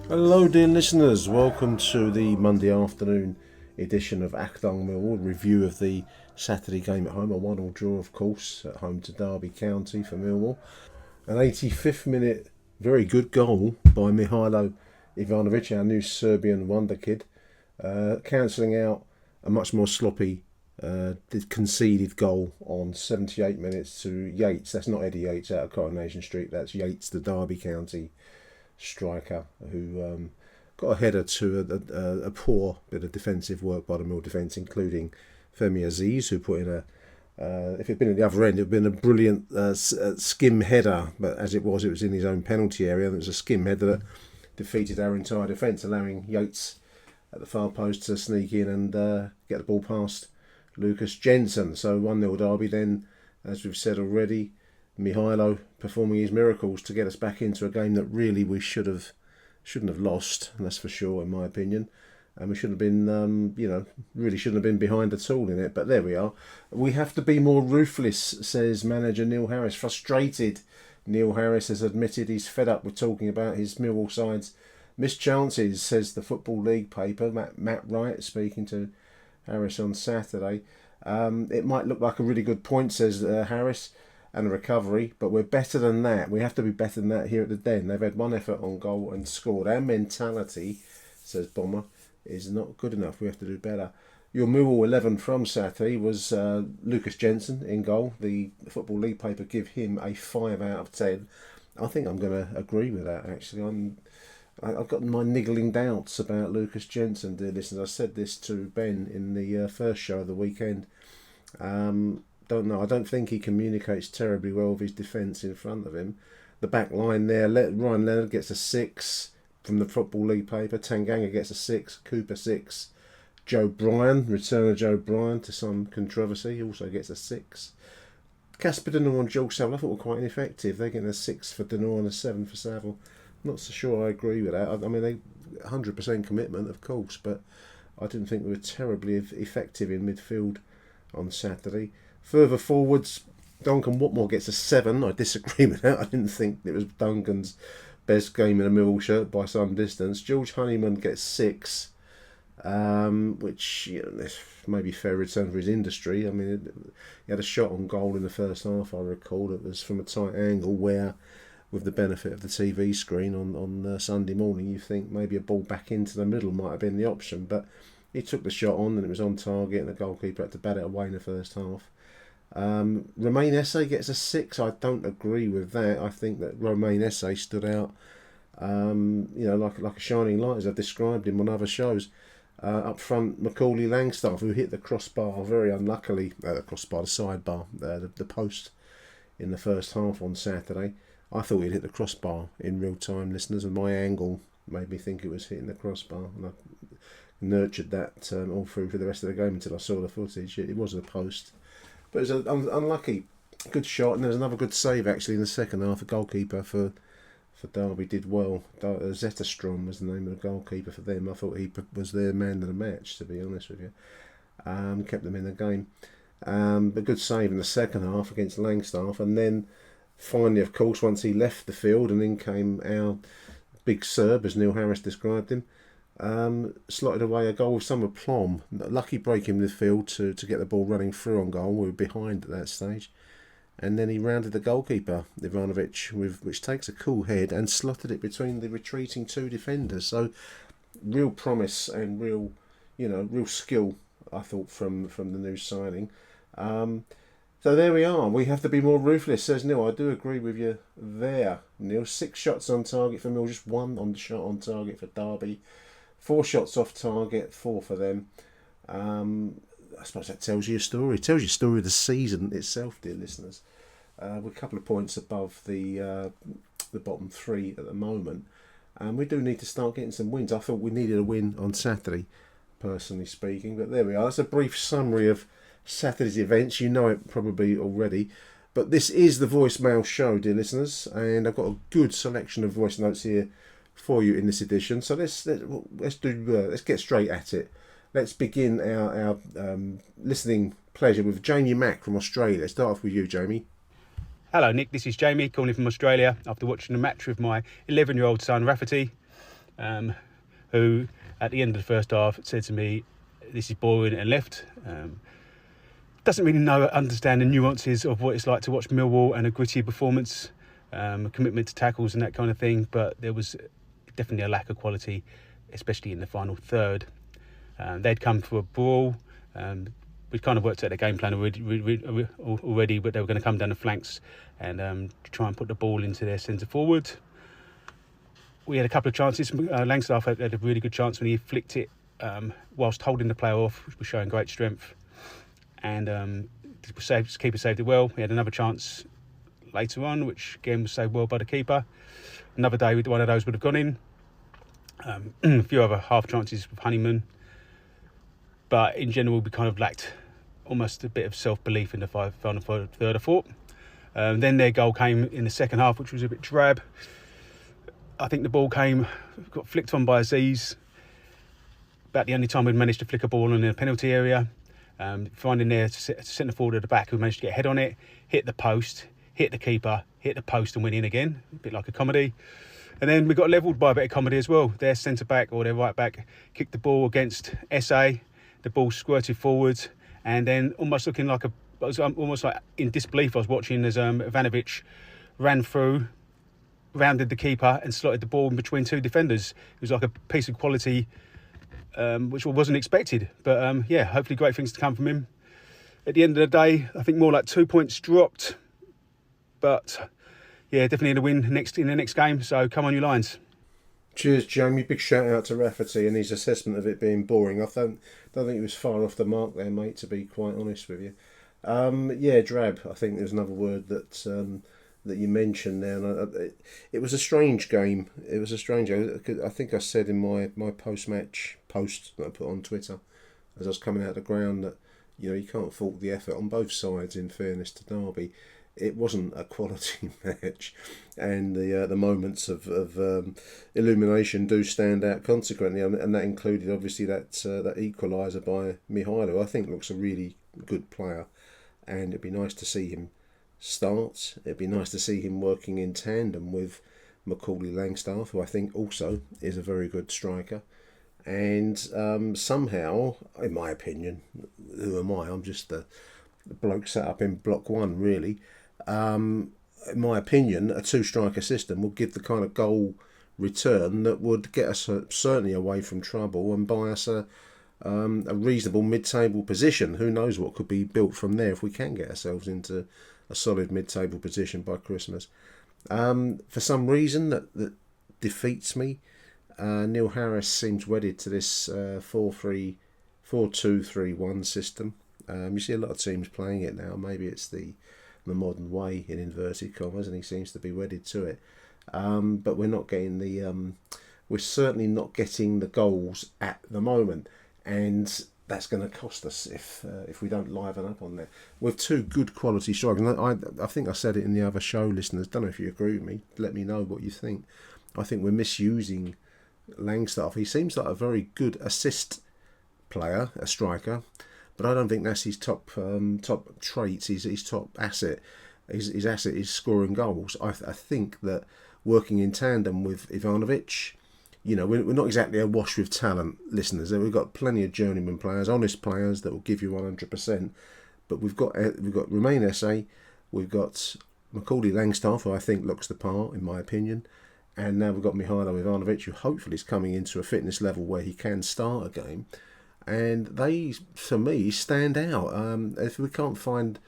Hello, dear listeners. Welcome to the Monday afternoon edition of Achtung Millwall, review of the Saturday game at home. A 1-1 draw, of course, at home to Derby County for Millwall. An 85th minute, very good goal by Mihailo Ivanovic, our new Serbian wonder kid, cancelling out a much more sloppy conceded goal on 78 minutes to Yates. That's not Eddie Yates out of Coronation Street, that's Yates, the Derby County striker, who got a header to a poor bit of defensive work by the Mill defence, including Femi Aziz, who put in if it had been at the other end, it would have been a brilliant skim header, but as it was in his own penalty area, and it was a skim header that defeated our entire defence, allowing Yates at the far post to sneak in and get the ball past Lucas Jensen. So 1-0 Derby then, as we've said already. Mihailo performing his miracles to get us back into a game that really we shouldn't have lost, and that's for sure, in my opinion. And we shouldn't have been, really shouldn't have been behind at all in it. But there we are. We have to be more ruthless, says manager Neil Harris. Frustrated, Neil Harris has admitted he's fed up with talking about his Millwall side's missed chances, says the Football League paper. Matt Wright speaking to Harris on Saturday. It might look like a really good point, says Harris, and a recovery, but we're better than that. We have to be better than that here at the Den. They've had one effort on goal and scored. Our mentality, says Bomber, is not good enough. We have to do better. Your Millwall 11 from Saturday was Lucas Jensen in goal. The Football League paper give him a 5 out of 10. I think I'm going to agree with that, actually. I've got my niggling doubts about Lucas Jensen, dear listeners. I said this to Ben in the first show of the weekend. Don't know. I don't think he communicates terribly well with his defence in front of him. The back line there, Ryan Leonard gets a 6 from the Football League paper. Tanganga gets a 6. Cooper 6. Joe Bryan, return of Joe Bryan to some controversy, he also gets a 6. Casper Denor and Joel Saville I thought were quite ineffective. They're getting a 6 for Denor and a 7 for Saville. Not so sure I agree with that. I mean, they 100% commitment, of course, but I didn't think they were terribly effective in midfield on Saturday. Further forwards, Duncan Watmore gets a 7. I disagree with that. I didn't think it was Duncan's best game in a Millwall shirt by some distance. George Honeyman gets 6, which may be fair return for his industry. I mean, he had a shot on goal in the first half, I recall. It was from a tight angle where, with the benefit of the TV screen on Sunday morning, you think maybe a ball back into the middle might have been the option. But he took the shot on and it was on target, and the goalkeeper had to bat it away in the first half. Romain Esse gets a 6. I don't agree with that. I think that Romain Esse stood out, like a shining light, as I've described him on other shows. Up front, Macaulay Langstaff, who hit the crossbar very unluckily, the sidebar, the post in the first half on Saturday. I thought he'd hit the crossbar in real time, listeners, and my angle made me think it was hitting the crossbar, and I nurtured that all through for the rest of the game until I saw the footage. It was a post. But it was an unlucky good shot, and there was another good save actually in the second half. The goalkeeper for Derby did well. Zetterstrom was the name of the goalkeeper for them. I thought he was their man of the match, to be honest with you. Kept them in the game. But good save in the second half against Langstaff, and then finally, of course, once he left the field, and in came our big Serb, as Neil Harris described him. Slotted away a goal with some aplomb. Lucky break in midfield to get the ball running through on goal. We were behind at that stage. And then he rounded the goalkeeper, Ivanovic, which takes a cool head and slotted it between the retreating two defenders. So real promise and real skill, I thought, from the new signing. So there we are. We have to be more ruthless, says Neil. I do agree with you there, Neil. 6 shots on target for Mill, just 1 on the shot on target for Derby. 4 shots off target, 4 for them. I suppose that tells you a story. It tells you a story of the season itself, dear listeners. We're a couple of points above the bottom 3 at the moment. And we do need to start getting some wins. I thought we needed a win on Saturday, personally speaking. But there we are. That's a brief summary of Saturday's events. You know it probably already. But this is the voicemail show, dear listeners. And I've got a good selection of voice notes here for you in this edition. So let's get straight at it. Let's begin our listening pleasure with Jamie Mack from Australia. Let's start off with you, Jamie. Hello, Nick. This is Jamie calling from Australia after watching a match with my 11-year-old son, Rafferty. who at the end of the first half said to me, "This is boring," and left. Doesn't really understand the nuances of what it's like to watch Millwall and a gritty performance, a commitment to tackles and that kind of thing. But there was definitely a lack of quality, especially in the final third. They'd come for a brawl. We'd kind of worked out the game plan already, but they were going to come down the flanks and try and put the ball into their centre forward. We had a couple of chances. Langstaff had a really good chance when he flicked it whilst holding the player off, which was showing great strength. And the keeper saved it well. We had another chance later on, which again was saved well by the keeper. Another day, one of those would have gone in. A few other half chances with Honeyman. But in general, we kind of lacked almost a bit of self-belief in the final third, I thought. Then their goal came in the second half, which was a bit drab. I think the ball got flicked on by Aziz. About the only time we'd managed to flick a ball in the penalty area. Finding their centre forward at the back who managed to get a head on it, hit the post, hit the keeper, hit the post and went in again, a bit like a comedy. And then we got levelled by a bit of comedy as well. Their centre back or their right back kicked the ball against SA. The ball squirted forwards, and then almost looking like almost like in disbelief I was watching as Ivanovic ran through, rounded the keeper and slotted the ball in between two defenders. It was like a piece of quality which wasn't expected. But hopefully great things to come from him. At the end of the day, I think more like 2 points dropped. But yeah, definitely in the win in the next game. So come on, you Lions. Cheers, Jamie. Big shout out to Rafferty and his assessment of it being boring. I don't think he was far off the mark there, mate, to be quite honest with you. Drab, I think there's another word that you mentioned there. And it was a strange game. It was a strange game. I think I said in my post-match post that I put on Twitter as I was coming out of the ground that, you can't fault the effort on both sides, in fairness to Derby. It wasn't a quality match, and the moments of illumination do stand out consequently, and that included obviously that equaliser by Mihailo. I think looks a really good player, and it'd be nice to see him start. It'd be nice to see him working in tandem with Macaulay Langstaff, who I think also is a very good striker. And somehow, in my opinion, who am I? I'm just the bloke set up in Block 1, really. In my opinion, a two-striker system will give the kind of goal return that would get us certainly away from trouble and buy us a reasonable mid-table position. Who knows what could be built from there if we can get ourselves into a solid mid-table position by Christmas. For some reason that defeats me, Neil Harris seems wedded to this 4-2-3-1 system. You see a lot of teams playing it now. Maybe it's the modern way, in inverted commas, and he seems to be wedded to it. But we're not getting we're certainly not getting the goals at the moment, and that's going to cost us if we don't liven up on that. With two good quality strikers, I think I said it in the other show, listeners. Don't know if you agree with me. Let me know what you think. I think we're misusing Langstaff. He seems like a very good assist player, a striker, but I don't think that's his top traits. His top asset. His asset is scoring goals. I think that working in tandem with Ivanovic, we're not exactly awash with talent, listeners. We've got plenty of journeyman players, honest players that will give you 100%. But we've got Romain Esse, we've got Macaulay Langstaff, who I think looks the part, in my opinion. And now we've got Mihailo Ivanovic, who hopefully is coming into a fitness level where he can start a game. And they, for me, stand out. If we can't find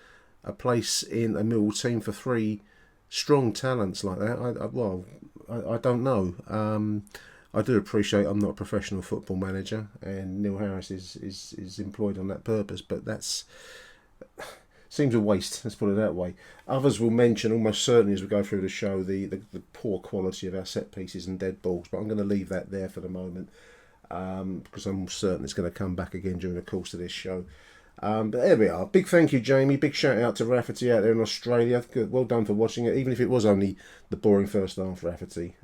a place in a Millwall team for three strong talents like that, I don't know. I do appreciate I'm not a professional football manager, and Neil Harris is employed on that purpose, but that's seems a waste, let's put it that way. Others will mention almost certainly as we go through the show the poor quality of our set pieces and dead balls, but I'm going to leave that there for the moment because I'm certain it's going to come back again during the course of this show. But there we are. Big thank you, Jamie. Big shout out to Rafferty out there in Australia. Good, well done for watching it, even if it was only the boring first half, Rafferty.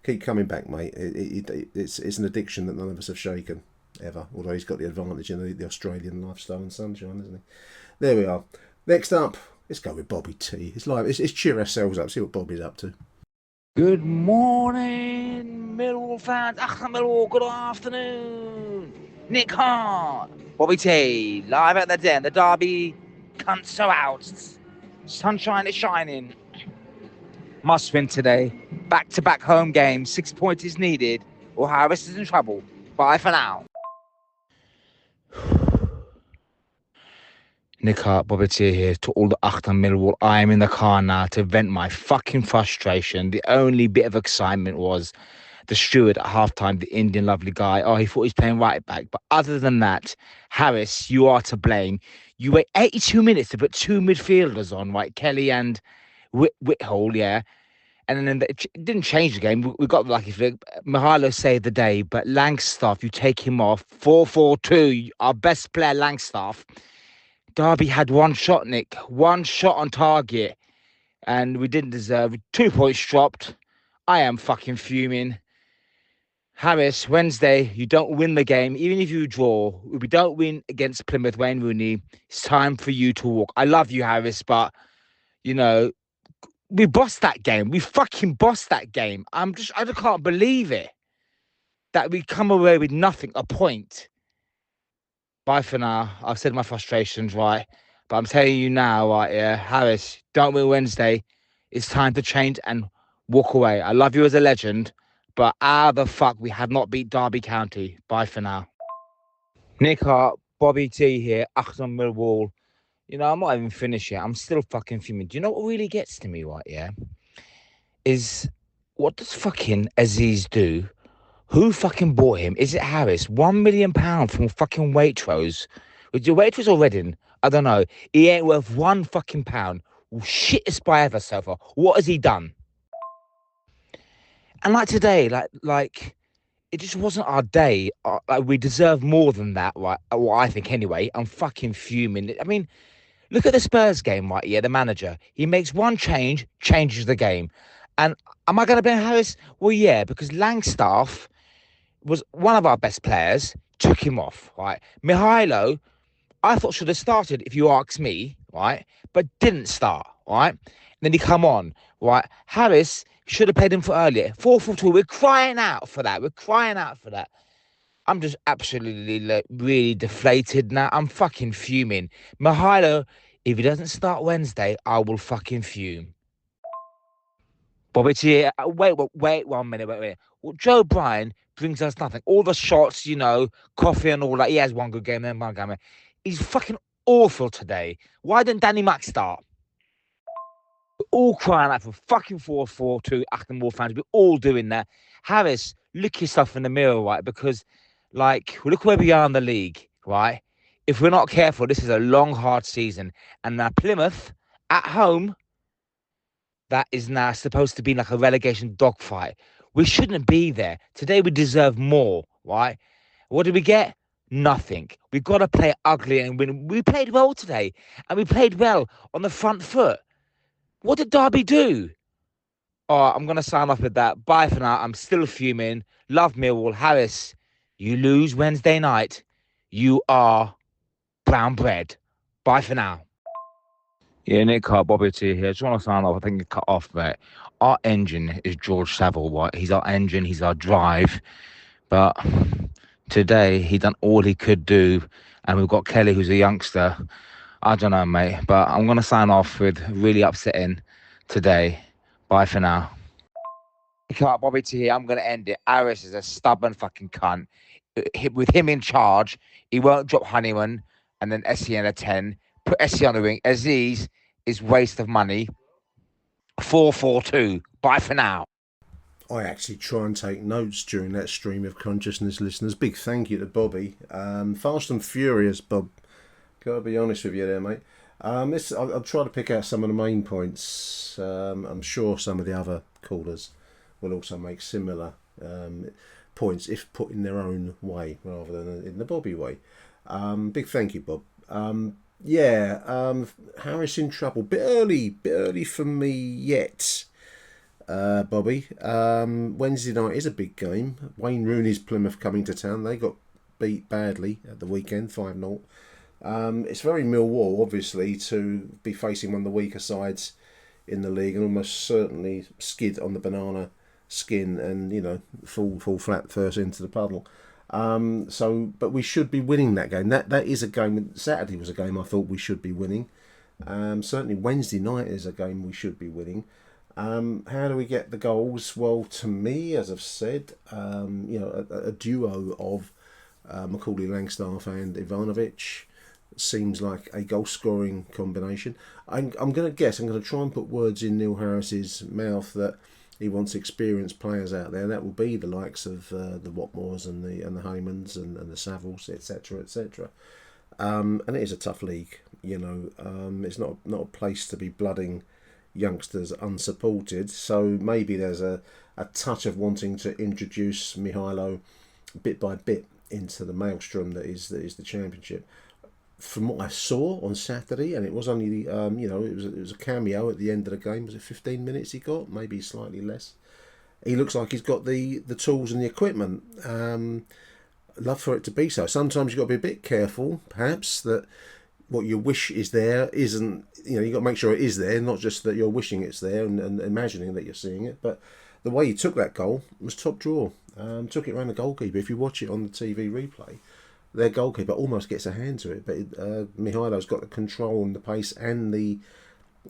Keep coming back, mate. It's an addiction that none of us have shaken ever, although he's got the advantage in the Australian lifestyle and sunshine, isn't he? There we are. Next up, let's go with Bobby T. It's cheer ourselves up, see what Bobby's up to. Good morning, Millwall fans. Achtung, Millwall, good afternoon. Nick Hart, Bobby T, live at the den. The derby cunts are out. Sunshine is shining. Must win today. Back-to-back home games. 6 points is needed, or Harris is in trouble. Bye for now. Nick Hart, Bobby T here to all the Achtung Millwall. I am in the car now to vent my fucking frustration. The only bit of excitement was the steward at halftime, the Indian lovely guy. Oh, he thought he's playing right back. But other than that, Harris, you are to blame. You wait 82 minutes to put two midfielders on, right? Kelly and Whithole, yeah. And then it didn't change the game. We got lucky for it. Mihailo saved the day, but Langstaff, you take him off. 4-4-2, our best player, Langstaff. Derby had one shot, Nick. One shot on target. And we didn't deserve it. 2 points dropped. I am fucking fuming. Harris, Wednesday, you don't win the game. Even if you draw, if we don't win against Plymouth, Wayne Rooney, it's time for you to walk. I love you, Harris, but, you know, we bossed that game. We fucking bossed that game. I just can't believe it. That we come away with nothing, a point. Bye for now. I've said my frustrations, right? But I'm telling you now, right, yeah, Harris, don't win Wednesday. It's time to change and walk away. I love you as a legend, but how the fuck we have not beat Derby County. Bye for now. Nick Hart, Bobby T here, Achtung Millwall. You know, I'm not even finished yet. I'm still fucking fuming. Do you know what really gets to me, right, yeah? Is what does fucking Aziz do? Who fucking bought him? Is it Harris? £1 million from fucking Waitrose. Was it Waitrose or Reading? I don't know. He ain't worth one fucking pound. Shittest buy ever so far. What has he done? And like today, like it just wasn't our day. Like we deserve more than that, right? Well, I think anyway. I'm fucking fuming. I mean, look at the Spurs game, right? Yeah, the manager. He makes one change, changes the game. And am I going to blame Harris? Well, yeah, because Langstaff was one of our best players, took him off, right? Mihailo, I thought should have started, if you ask me, right? But didn't start, right? And then he come on, right? Harris should have played him for earlier. 4-4-2, we're crying out for that. We're crying out for that. I'm just absolutely really deflated now. I'm fucking fuming. Mihailo, if he doesn't start Wednesday, I will fucking fume. Bobby T, wait 1 minute, wait. Well, Joe Bryan brings us nothing. All the shots, you know, coffee and all that. He has one good game, then one game. He's fucking awful today. Why didn't Danny Mack start? We're all crying out for fucking 4-4-2 Achtung Millwall fans. We're all doing that. Harris, look yourself in the mirror, right? Because, like, look where we are in the league, right? If we're not careful, this is a long, hard season. And now Plymouth, at home, that is now supposed to be like a relegation dogfight. We shouldn't be there. Today we deserve more, right? What did we get? Nothing. We've got to play ugly and win. We played well today, and we played well on the front foot. What did Derby do? Oh, I'm going to sign off with that. Bye for now. I'm still fuming. Love Millwall. Harris, you lose Wednesday night. You are brown bread. Bye for now. Yeah, Nick Hart, Bobby T here. Just want to sign off. I think you cut off, mate. Our engine is George Savile, right? He's our engine, he's our drive. But today, he done all he could do. And we've got Kelly, who's a youngster. I don't know, mate. But I'm going to sign off with really upsetting today. Bye for now. Nick Hart, Bobby T here. I'm going to end it. Aris is a stubborn fucking cunt. With him in charge, he won't drop Honeyman and then Essie in a 10. Put Essie on the wing. Aziz is waste of money. 4-4-2. Bye for now. I actually try and take notes during that stream of consciousness, listeners. Big thank you to Bobby. Fast and furious, Bob. Gotta be honest with you there, mate. I'll try to pick out some of the main points. I'm sure some of the other callers will also make similar points if put in their own way rather than in the Bobby way. Big thank you, Bob. Harris in trouble. Bit early for me yet, Bobby. Wednesday night is a big game. Wayne Rooney's Plymouth coming to town. They got beat badly at the weekend, 5-0. It's very Millwall, obviously, to be facing one of the weaker sides in the league, and almost certainly skid on the banana skin and, you know, fall flat first into the puddle. But we should be winning that game. That is a game. Saturday was a game I thought we should be winning. Certainly Wednesday night is a game we should be winning. How do we get the goals? Well, to me, as I've said, a duo of Macaulay Langstaff and Ivanovic seems like a goal-scoring combination. I'm going to guess, I'm going to try and put words in Neil Harris's mouth that he wants experienced players out there. That will be the likes of the Watmores and the Haymans and the Savills, etc., etc. And it is a tough league, you know. It's not a place to be blooding youngsters unsupported. So maybe there's a touch of wanting to introduce Mihailo bit by bit into the maelstrom that is the Championship. From what I saw on Saturday, and it was only it was a cameo at the end of the game. Was it 15 minutes he got? Maybe slightly less. He looks like he's got the tools and the equipment. Love for it to be so. Sometimes you've got to be a bit careful, perhaps, that what you wish is there isn't. You know, you've got to make sure it is there, not just that you're wishing it's there and imagining that you're seeing it. But the way he took that goal was top draw. Took it around the goalkeeper. If you watch it on the TV replay, their goalkeeper almost gets a hand to it, but Mihailo's got the control and the pace and the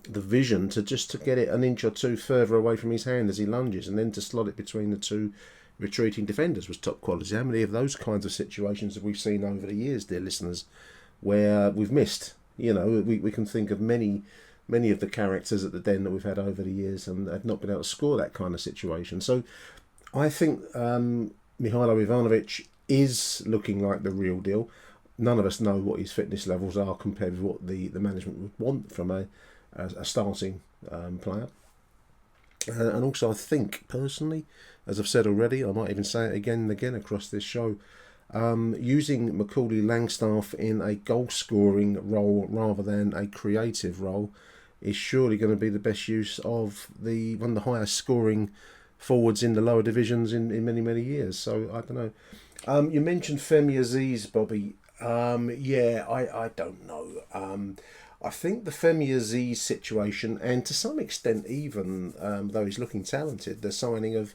vision to get it an inch or two further away from his hand as he lunges, and then to slot it between the two retreating defenders was top quality. How many of those kinds of situations have we seen over the years, dear listeners, where we've missed? You know, we can think of many of the characters at the Den that we've had over the years and have not been able to score that kind of situation. So I think Mihailo Ivanovic is looking like the real deal. None of us know what his fitness levels are compared with what the management would want from a starting player. And also I think, personally, as I've said already, I might even say it again and again across this show, using Macaulay Langstaff in a goal-scoring role rather than a creative role is surely going to be the best use of one of the highest scoring forwards in the lower divisions in many, many years. So, I don't know. You mentioned Femi Aziz, Bobby. I don't know. I think the Femi Aziz situation, and to some extent even, though he's looking talented, the signing of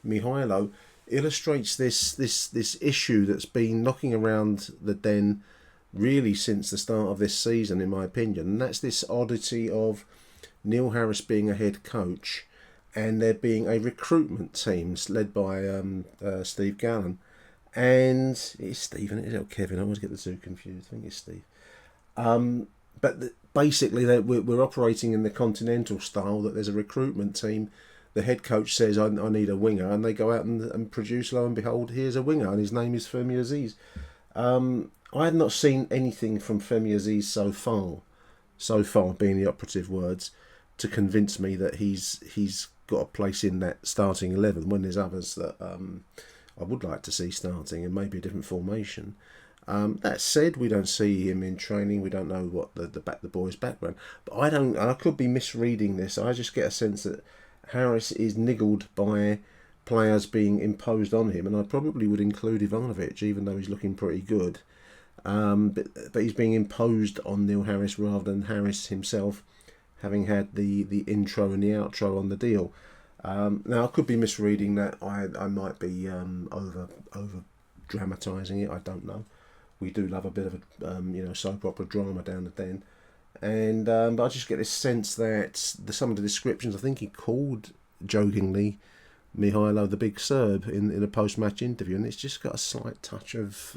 Mihailo illustrates this issue that's been knocking around the Den really since the start of this season, in my opinion. And that's this oddity of Neil Harris being a head coach and there being a recruitment team led by Steve Gallen. And it's Stephen, is it Kevin? I always get the two confused. I think it's Steve. Basically, we're operating in the continental style that there's a recruitment team. The head coach says, I need a winger, and they go out and produce, lo and behold, here's a winger, and his name is Femi Aziz. I had not seen anything from Femi Aziz so far being the operative words, to convince me that he's got a place in that starting 11 when there's others that I would like to see starting and maybe a different formation. That said, we don't see him in training. We don't know what the boy's background. But I could be misreading this. I just get a sense that Harris is niggled by players being imposed on him, and I probably would include Ivanovic, even though he's looking pretty good. But he's being imposed on Neil Harris rather than Harris himself having had the intro and the outro on the deal. Now, I could be misreading that. I might be over dramatising it. I don't know. We do love a bit of a soap opera drama down the Den, and but I just get this sense that some of the descriptions, I think he called jokingly Mihailo the Big Serb in a post-match interview, and it's just got a slight touch of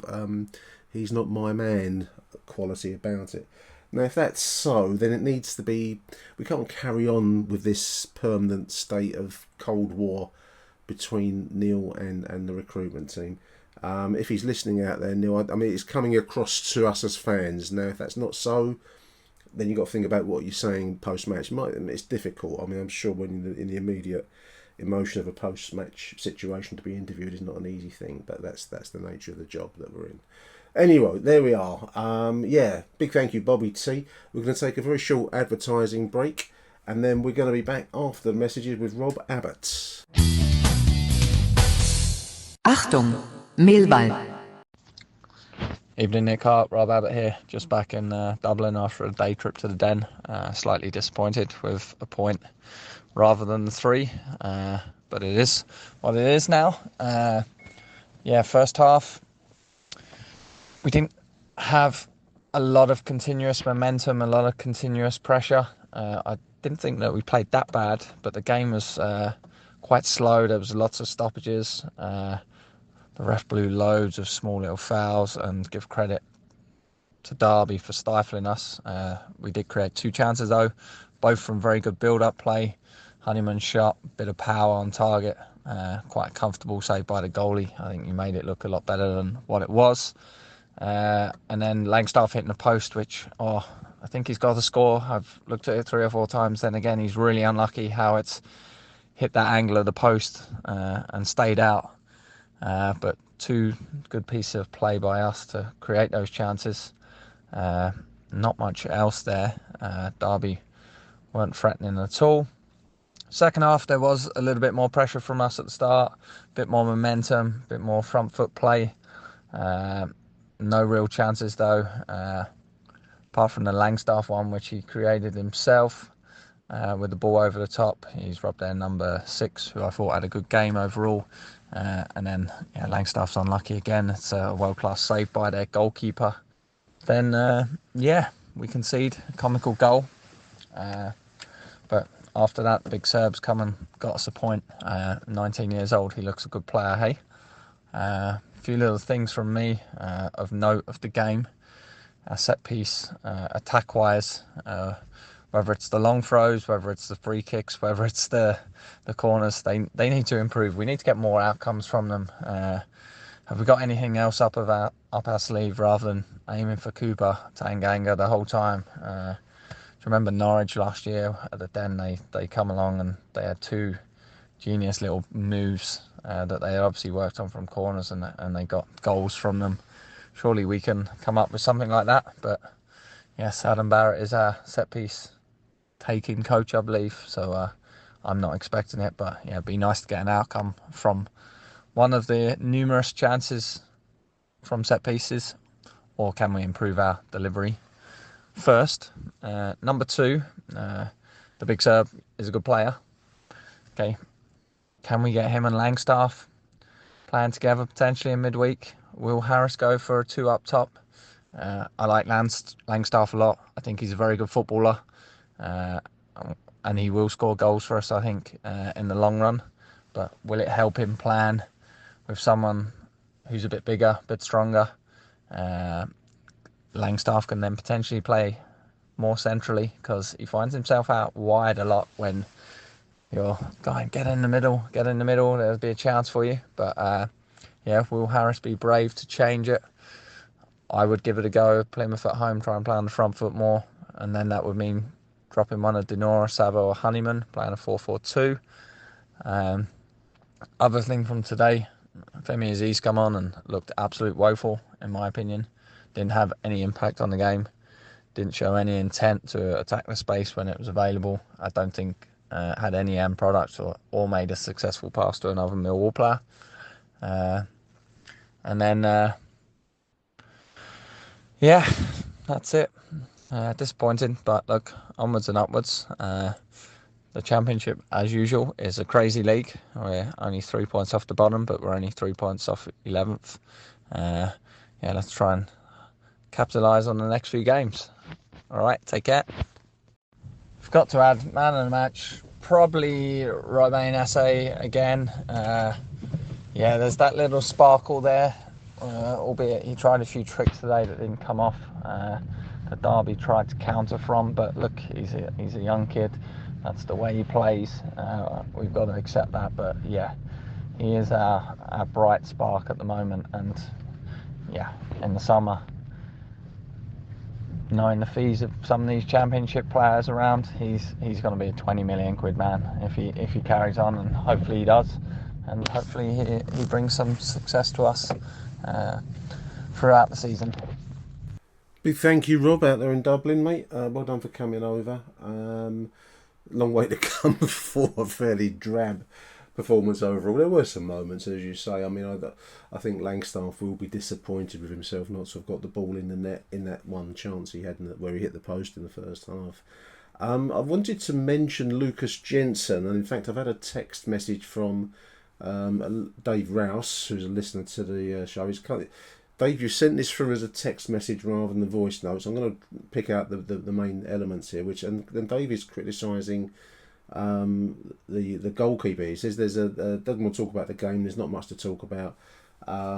he's not my man quality about it. Now, if that's so, then it needs to be. We can't carry on with this permanent state of Cold War between Neil and the recruitment team. If he's listening out there, Neil, I mean, it's coming across to us as fans. Now, if that's not so, then you've got to think about what you're saying post-match. It's difficult. I mean, I'm sure when in the immediate emotion of a post-match situation, to be interviewed is not an easy thing, but that's the nature of the job that we're in. Anyway, there we are. Big thank you, Bobby T. We're going to take a very short advertising break, and then we're going to be back after the messages with Rob Abbott. Achtung, Millwall. Evening, Nick Hart, Rob Abbott here, just back in Dublin after a day trip to the Den. Slightly disappointed with a point rather than the 3, but it is what it is now. First half, we didn't have a lot of continuous momentum, a lot of continuous pressure. I didn't think that we played that bad, but the game was quite slow. There was lots of stoppages. The ref blew loads of small little fouls, and give credit to Derby for stifling us. We did create 2 chances though, both from very good build-up play. Honeyman's shot, bit of power on target, quite a comfortable save by the goalie. I think he made it look a lot better than what it was. And then Langstaff hitting the post, which, I think he's got the score. I've looked at it 3 or 4 times. Then again, he's really unlucky how it's hit that angle of the post and stayed out. But 2 good pieces of play by us to create those chances. Not much else there. Derby weren't threatening at all. Second half, there was a little bit more pressure from us at the start, a bit more momentum, a bit more front foot play. No real chances though, apart from the Langstaff one, which he created himself with the ball over the top. He's robbed their number 6, who I thought had a good game overall. And then Langstaff's unlucky again. It's a world-class save by their goalkeeper. Then, we concede a comical goal. But after that, the big Serb's come and got us a point. 19 years old, he looks a good player, hey? A few little things from me of note of the game. Our set piece, attack-wise, whether it's the long throws, whether it's the free kicks, whether it's the corners, they need to improve. We need to get more outcomes from them. Have we got anything else up our sleeve rather than aiming for Cooper, Tanganga the whole time? Do you remember Norwich last year at the Den? They come along and they had 2 genius little moves that they obviously worked on from corners, and they got goals from them. Surely we can come up with something like that. But yes, Adam Barrett is our set piece taking coach, I believe. So I'm not expecting it, but it'd be nice to get an outcome from one of the numerous chances from set pieces. Or can we improve our delivery first? Number 2, the big Serb is a good player. Okay, can we get him and Langstaff playing together potentially in midweek? Will Harris go for a 2 up top? I like Langstaff a lot. I think he's a very good footballer, and he will score goals for us, I think, in the long run. But will it help him plan with someone who's a bit bigger, a bit stronger? Langstaff can then potentially play more centrally, because he finds himself out wide a lot when you're going, get in the middle, there'll be a chance for you. But will Harris be brave to change it? I would give it a go. Plymouth at home, try and play on the front foot more, and then that would mean dropping one of Denora, Savo or Honeyman, playing a 4-4-2. Other thing from today, Femi Aziz come on and looked absolute woeful, in my opinion. Didn't have any impact on the game. Didn't show any intent to attack the space when it was available. I don't think had any end product or made a successful pass to another Millwall player. And then, that's it. Disappointing, but look, onwards and upwards. The Championship, as usual, is a crazy league. We're only 3 points off the bottom, but we're only 3 points off 11th. Let's try and capitalise on the next few games. All right, take care. Forgot to add man of the match, probably Romain Ase again. There's that little sparkle there, albeit he tried a few tricks today that didn't come off. The Derby tried to counter from, but look, he's a young kid. That's the way he plays. We've got to accept that. But yeah, he is our bright spark at the moment. And yeah, in the summer, knowing the fees of some of these Championship players around, he's going to be a 20 million quid man if he carries on, and hopefully he does, and hopefully he brings some success to us throughout the season. Big thank you, Rob, out there in Dublin, mate. Well done for coming over. Long way to come for a fairly drab performance overall. There were some moments, as you say. I mean, I think Langstaff will be disappointed with himself not to have got the ball in the net in that one chance he had where he hit the post in the first half. I wanted to mention Lucas Jensen, and in fact I've had a text message from Dave Rouse, who's a listener to the show. Dave, you sent this through as a text message rather than the voice notes. I'm going to pick out the main elements here, and Dave is criticising the goalkeeper. He says doesn't want to talk about the game. There's not much to talk about.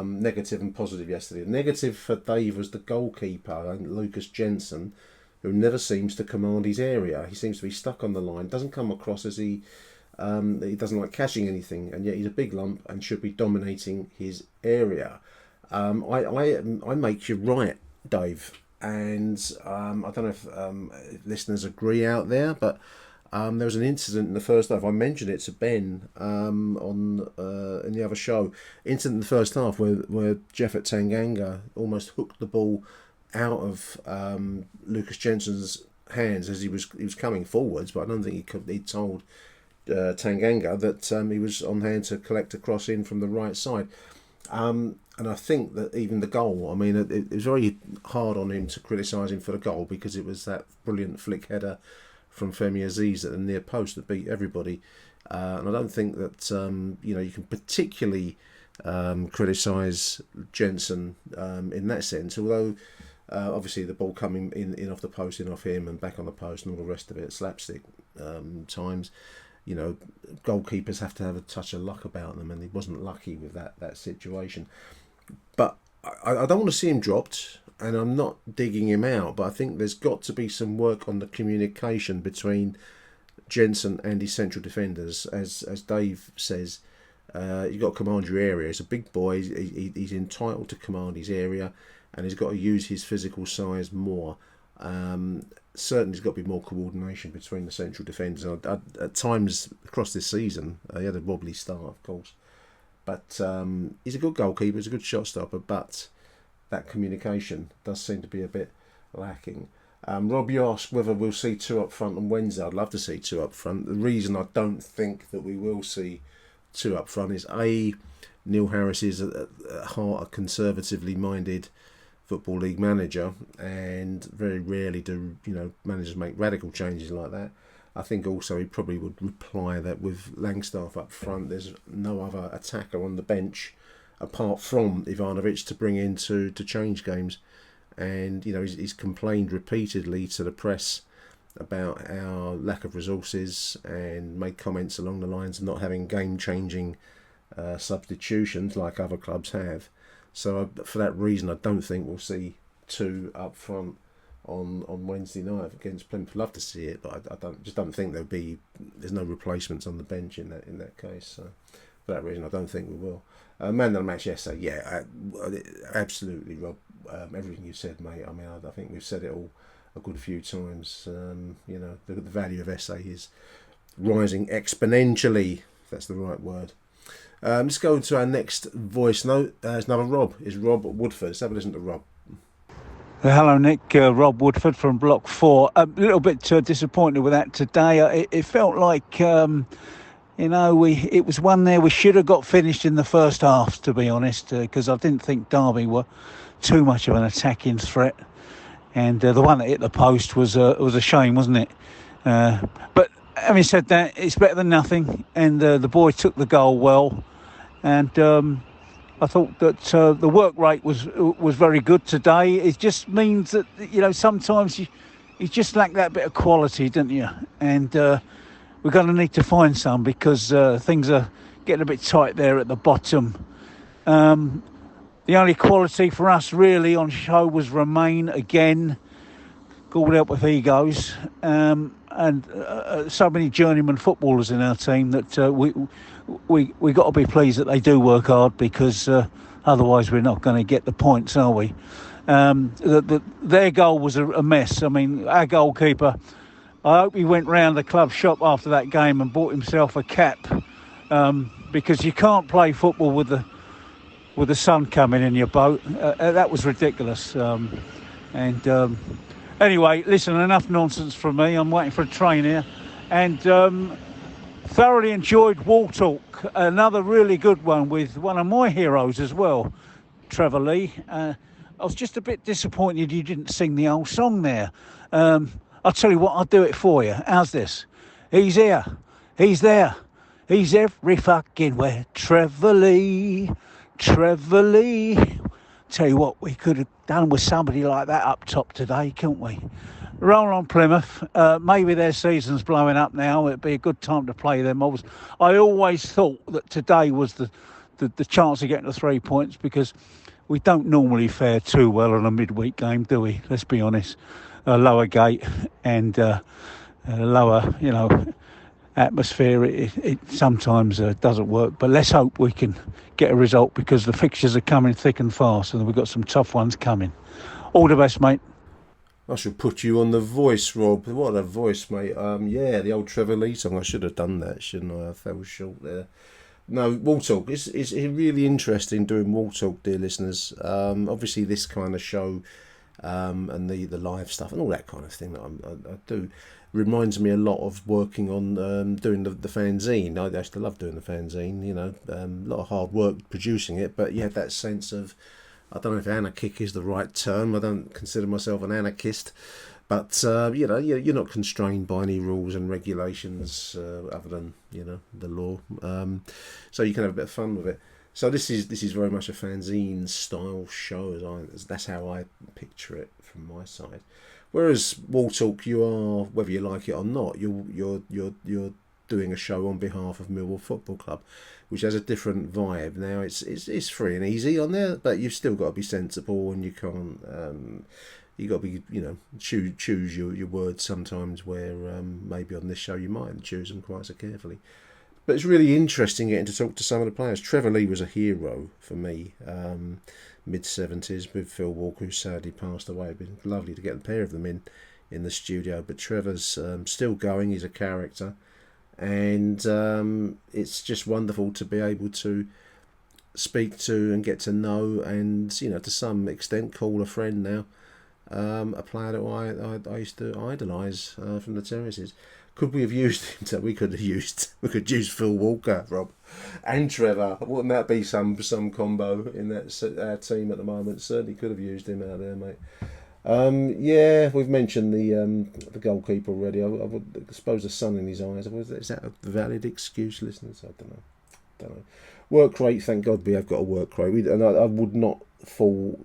Negative and positive yesterday. Negative for Dave was the goalkeeper, Lucas Jensen, who never seems to command his area. He seems to be stuck on the line. Doesn't come across as he doesn't like catching anything, and yet he's a big lump and should be dominating his area. I make you right, Dave, and I don't know if listeners agree out there, but there was an incident in the first half. I mentioned it to Ben in the other show. Incident in the first half where Jeffet Tanganga almost hooked the ball out of Lucas Jensen's hands as he was coming forwards, but I don't think he told Tanganga that he was on hand to collect a cross in from the right side. And I think that even the goal, I mean, it was very hard on him to criticise him for the goal because it was that brilliant flick header from Femi Aziz at the near post that beat everybody. And I don't think that you can particularly criticise Jensen in that sense, although obviously the ball coming in off the post, in off him and back on the post and all the rest of it, slapstick times. Goalkeepers have to have a touch of luck about them, and he wasn't lucky with that situation. But I don't want to see him dropped, and I'm not digging him out, but I think there's got to be some work on the communication between Jensen and his central defenders. As Dave says, you've got to command your area. He's a big boy, he's entitled to command his area, and he's got to use his physical size more. Certainly there's got to be more coordination between the central defenders. At times across this season, he had a wobbly start, of course. But he's a good goalkeeper, he's a good shot stopper, but that communication does seem to be a bit lacking. Rob, you asked whether we'll see two up front on Wednesday. I'd love to see two up front. The reason I don't think that we will see two up front is Neil Harris is at heart a conservatively minded Football League manager, and very rarely do managers make radical changes like that. I think also he probably would reply that with Langstaff up front, there's no other attacker on the bench apart from Ivanovic to bring in to change games. And he's complained repeatedly to the press about our lack of resources and made comments along the lines of not having game-changing substitutions like other clubs have. So for that reason, I don't think we'll see two up front on Wednesday night against Plymouth. I'd love to see it, but I don't think there's no replacements on the bench in that case. So for that reason, I don't think we will. Man of the match yesterday, yeah, absolutely, Rob. Everything you said, mate. I mean, I think we've said it all a good few times. The value of SA is rising exponentially. If that's the right word. Let's go to our next voice note. It's another Rob. It's Rob Woodford. Let's have a listen to Rob. Hello, Nick. Rob Woodford from Block 4. A little bit disappointed with that today. It felt like, it was one there we should have got finished in the first half, to be honest, because I didn't think Derby were too much of an attacking threat. And the one that hit the post was a shame, wasn't it? But having said that, it's better than nothing. And the boy took the goal well. And I thought that the work rate was very good today. It just means that sometimes you just lack that bit of quality, don't you? And we're going to need to find some because things are getting a bit tight there at the bottom. The only quality for us really on show was Romain again, called out with egos, and so many journeyman footballers in our team that we got to be pleased that they do work hard, because otherwise we're not going to get the points, are we? Their goal was a mess. I mean, our goalkeeper, I hope he went round the club shop after that game and bought himself a cap, because you can't play football with the sun coming in your boat. That was ridiculous. Anyway, listen, enough nonsense from me. I'm waiting for a train here. And Thoroughly enjoyed Wall Talk, another really good one with one of my heroes as well, Trevor Lee. I was just a bit disappointed you didn't sing the old song there. I'll tell you what, I'll do it for you. How's this? He's here, he's there, he's every fucking where. Trevor Lee, Trevor Lee. Tell you what, we could have done with somebody like that up top today, couldn't we? Roll on Plymouth. Maybe their season's blowing up now. It'd be a good time to play them. I always thought that today was the chance of getting the 3 points, because we don't normally fare too well on a midweek game, do we? Let's be honest. A lower gate and lower, atmosphere. It sometimes doesn't work. But let's hope we can get a result, because the fixtures are coming thick and fast, and we've got some tough ones coming. All the best, mate. I should put you on the voice, Rob. What a voice, mate. Yeah, the old Trevor Lee song. I should have done that, shouldn't I? I fell short there. No, Wall Talk. It's really interesting doing Wall Talk, dear listeners. Obviously, this kind of show and the live stuff and all that kind of thing that I do reminds me a lot of working on doing the fanzine. I used to love doing the fanzine, a lot of hard work producing it, but you had that sense of, I don't know if anarchic is the right term. I don't consider myself an anarchist, but you're not constrained by any rules and regulations other than the law. So you can have a bit of fun with it. So this is very much a fanzine style show. That's how I picture it from my side. Whereas Wall Talk, you are, whether you like it or not, you're doing a show on behalf of Millwall Football Club, which has a different vibe. Now it's free and easy on there, but you've still got to be sensible, and you can't. You got to be, choose your words sometimes. Where maybe on this show you might choose them quite so carefully. But it's really interesting getting to talk to some of the players. Trevor Lee was a hero for me, mid-70s, with Phil Walker, who sadly passed away. It'd been lovely to get a pair of them in the studio. But Trevor's still going. He's a character. And it's just wonderful to be able to speak to and get to know and, to some extent call a friend now. A player that I used to idolise from the terraces. Could we have used him? We could use Phil Walker, Rob, and Trevor. Wouldn't that be some combo in our team at the moment? Certainly could have used him out there, mate. Yeah, we've mentioned the goalkeeper already. I would suppose the sun in his eyes. Is that a valid excuse, listeners? I don't know. Work rate, thank God we have got a work rate. And I would not fault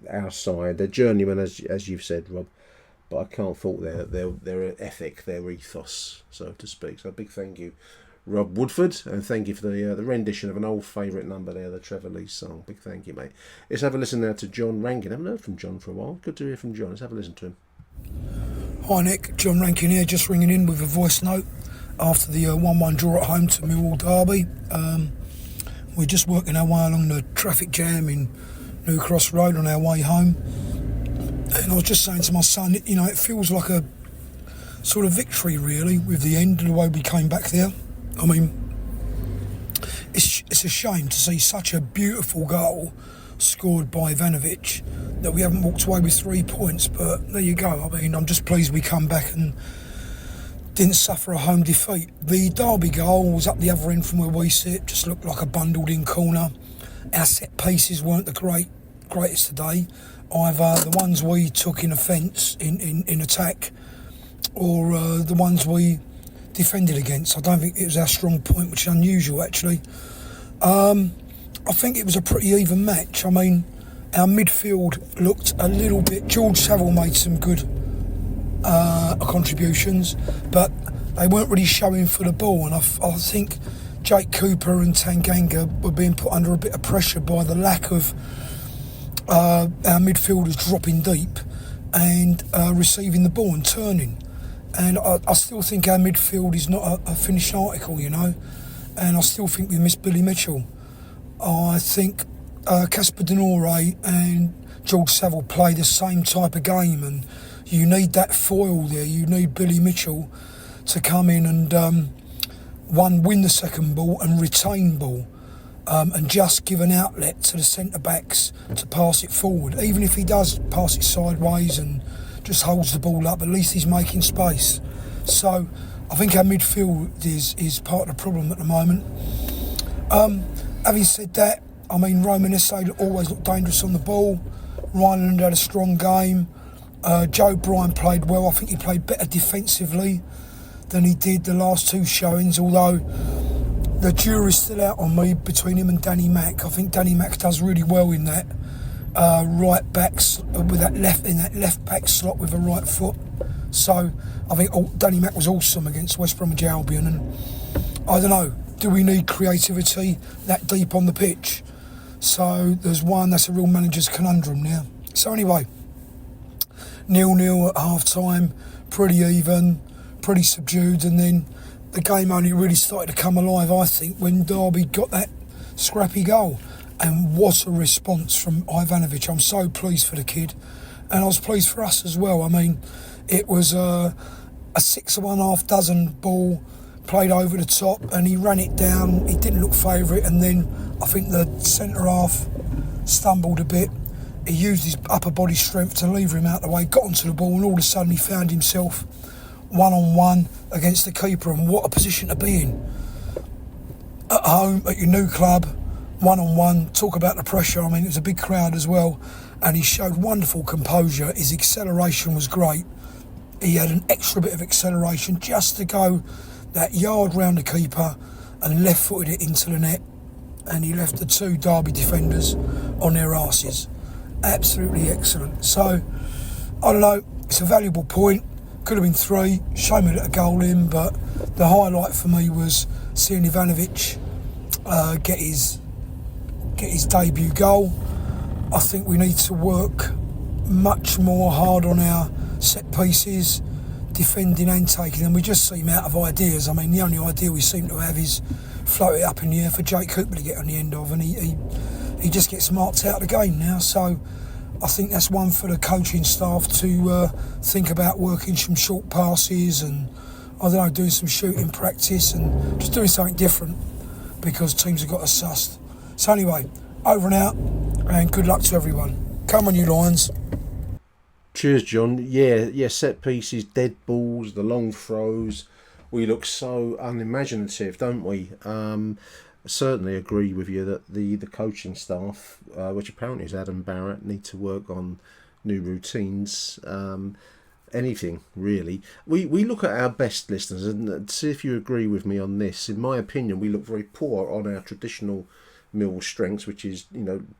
our side. They're journeymen, as you've said, Rob. But I can't fault their ethic, their ethos, so to speak. So a big thank you, Rob Woodford, and thank you for the rendition of an old favourite number there, the Trevor Lee song. Big thank you, mate. Let's have a listen now to John Rankin. I haven't heard from John for a while. Good to hear from John. Let's have a listen to him. Hi Nick, John Rankin here, just ringing in with a voice note after the 1-1 draw at home to Millwall Derby. We're just working our way along the traffic jam in New Cross Road on our way home. And I was just saying to my son, it feels like a sort of victory, really, with the end of the way we came back there. I mean, it's a shame to see such a beautiful goal scored by Ivanovic that we haven't walked away with 3 points. But there you go. I mean, I'm just pleased we come back and didn't suffer a home defeat. The Derby goal was up the other end from where we sit, just looked like a bundled-in corner. Our set pieces weren't the greatest today. Either the ones we took in offence in attack, or the ones we defended against. I don't think it was our strong point, which is unusual actually. I think it was a pretty even match. I mean, our midfield looked a little bit. George Saville made some good contributions, but they weren't really showing for the ball, and I think Jake Cooper and Tanganga were being put under a bit of pressure by the lack of our midfielders dropping deep and receiving the ball and turning. And I still think our midfield is not a finished article, and I still think we miss Billy Mitchell. I think Casper Denore and George Saville play the same type of game, and you need that foil there. You need Billy Mitchell to come in and win the second ball and retain ball. And just give an outlet to the centre-backs to pass it forward. Even if he does pass it sideways and just holds the ball up, at least he's making space. So I think our midfield is part of the problem at the moment. Having said that, I mean, Roman Esse always looked dangerous on the ball. Rhineland had a strong game. Joe Bryan played well. I think he played better defensively than he did the last two showings, although the jury's still out on me between him and Danny Mack. I think Danny Mack does really well in that right back with that left back slot with a right foot. So I think Danny Mack was awesome against West Bromwich Albion, and I don't know, do we need creativity that deep on the pitch? So there's one that's a real manager's conundrum now. So anyway, 0-0 at half time, pretty even, pretty subdued, and then the game only really started to come alive, I think, when Derby got that scrappy goal. And what a response from Ivanovic. I'm so pleased for the kid, and I was pleased for us as well. I mean, it was a 6 of 1 half dozen ball played over the top, and he ran it down. He didn't look favourite, and then I think the centre half stumbled a bit. He used his upper body strength to lever him out the way, got onto the ball, and all of a sudden he found himself one-on-one against the keeper. And what a position to be in. At home, at your new club, one-on-one, talk about the pressure. I mean, it was a big crowd as well, and he showed wonderful composure. His acceleration was great. He had an extra bit of acceleration just to go that yard round the keeper and left-footed it into the net, and he left the two Derby defenders on their arses. Absolutely excellent. So, I don't know, it's a valuable point. Could have been 3. Shame we let a goal in, but the highlight for me was seeing Ivanovic get his debut goal. I think we need to work much more hard on our set pieces, defending and taking them. We just seem out of ideas. I mean, the only idea we seem to have is float it up in the air for Jake Cooper to get on the end of, and he just gets marked out of the game now. So I think that's one for the coaching staff to think about, working some short passes and, I don't know, doing some shooting practice and just doing something different, because teams have got us sussed. So anyway, over and out, and good luck to everyone. Come on, you Lions. Cheers, John. Yeah, set pieces, dead balls, the long throws. We look so unimaginative, don't we? Certainly agree with you that the coaching staff, which apparently is Adam Barrett, need to work on new routines. Anything, really. We look at our best, listeners, and see if you agree with me on this. In my opinion, we look very poor on our traditional Millwall strengths, which is,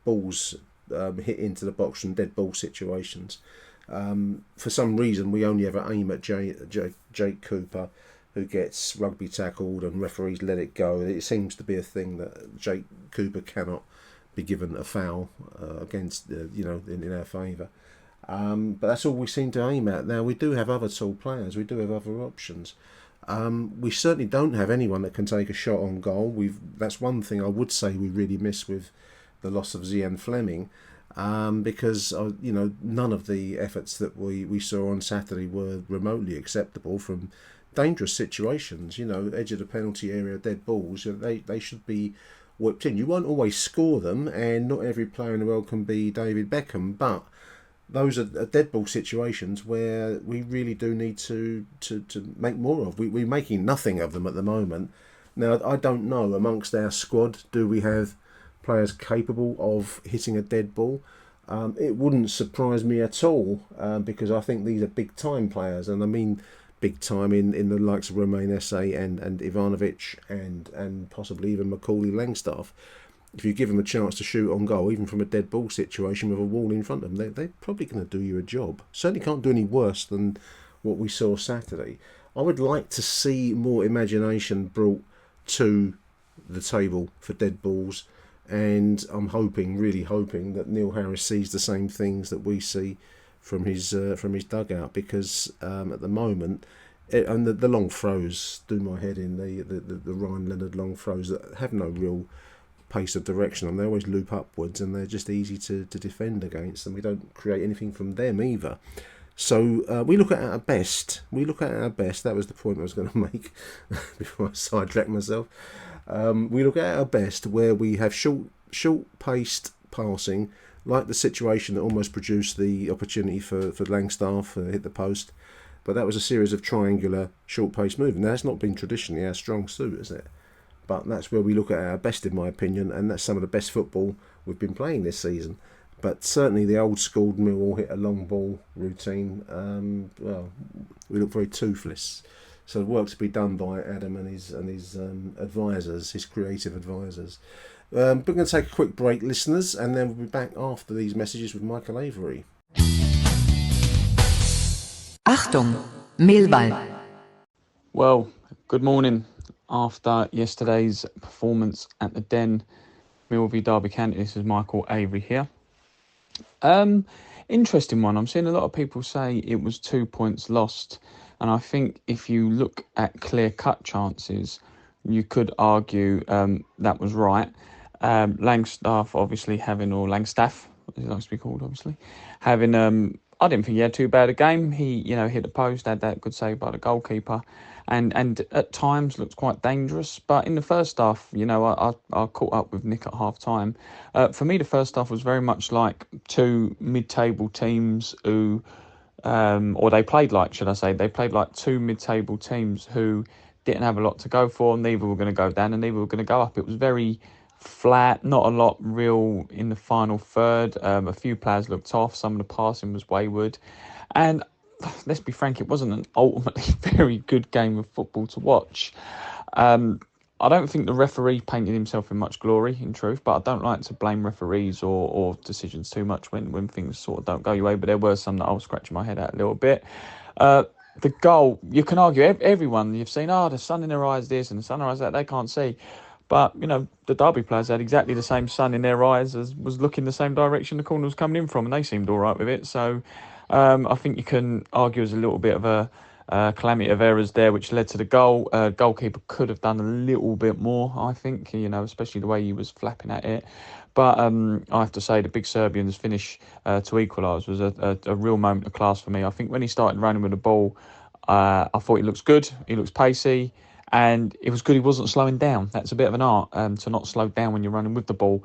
balls hit into the box from dead ball situations. For some reason, we only ever aim at Jake Cooper, who gets rugby tackled and referees let it go. It seems to be a thing that Jake Cooper cannot be given a foul against, in our favour. But that's all we seem to aim at. Now, we do have other tall players. We do have other options. We certainly don't have anyone that can take a shot on goal. That's one thing I would say we really miss with the loss of Zian Fleming. Because none of the efforts that we saw on Saturday were remotely acceptable from dangerous situations. Edge of the penalty area, dead balls. They should be whipped in. You won't always score them, and not every player in the world can be David Beckham. But those are dead ball situations where we really do need to make more of. We're making nothing of them at the moment. Now, I don't know, amongst our squad, do we have players capable of hitting a dead ball? It wouldn't surprise me at all, because I think these are big time players, and I mean big time in the likes of Romain Esse and Ivanovic and possibly even Macaulay Langstaff. If you give them a chance to shoot on goal, even from a dead ball situation with a wall in front of them, they're probably going to do you a job. Certainly can't do any worse than what we saw Saturday. I would like to see more imagination brought to the table for dead balls, and I'm really hoping that Neil Harris sees the same things that we see from his dugout, because at the moment, and the long throws do my head in, the Ryan Leonard long throws that have no real pace of direction, and they always loop upwards, and they're just easy to defend against, and we don't create anything from them either. So we look at our best. That was the point I was going to make before I sidetracked myself. We look at our best where we have short-paced passing, like the situation that almost produced the opportunity for Langstaff hit the post. but that was a series of triangular short-paced movement. Now, that's not been traditionally our strong suit, is it? But that's where we look at our best, in my opinion, and that's some of the best football we've been playing this season. But certainly the old school Millwall hit a long ball routine. We look very toothless. So work to be done by Adam and his advisors, his creative advisors. We're going to take a quick break, listeners, and then we'll be back after these messages with Michael Avery. Achtung, Millwall. Well, good morning. After yesterday's performance at the Den, Millwall v Derby County, this is Michael Avery here. Interesting one. I'm seeing a lot of people say it was 2 points lost, and I think if you look at clear-cut chances, you could argue that was right. Langstaff obviously having, or Langstaff, as it likes to be called, obviously, having, I didn't think he had too bad a game. He, hit the post, had that good save by the goalkeeper, and at times looked quite dangerous. But in the first half, I caught up with Nick at half time. For me, the first half was very much like two mid-table teams who, or they played like two mid-table teams who didn't have a lot to go for. Neither were going to go down and neither were going to go up. It was very flat, not a lot real in the final third. A few players looked off. Some of the passing was wayward. And let's be frank, it wasn't an ultimately very good game of football to watch. I don't think the referee painted himself in much glory, in truth, but I don't like to blame referees or decisions too much when things sort of don't go your way. But there were some that I was scratching my head at a little bit. The goal, you can argue, everyone, you've seen, the sun in their eyes this and the sun in their eyes that, they can't see. But, the Derby players had exactly the same sun in their eyes as was looking the same direction the corner was coming in from, and they seemed all right with it. So I think you can argue as a little bit of a calamity of errors there, which led to the goal. Goalkeeper could have done a little bit more, I think, especially the way he was flapping at it. But I have to say, the big Serbian's finish to equalise was a real moment of class for me. I think when he started running with the ball, I thought he looks good, he looks pacey, and it was good he wasn't slowing down. That's a bit of an art, to not slow down when you're running with the ball.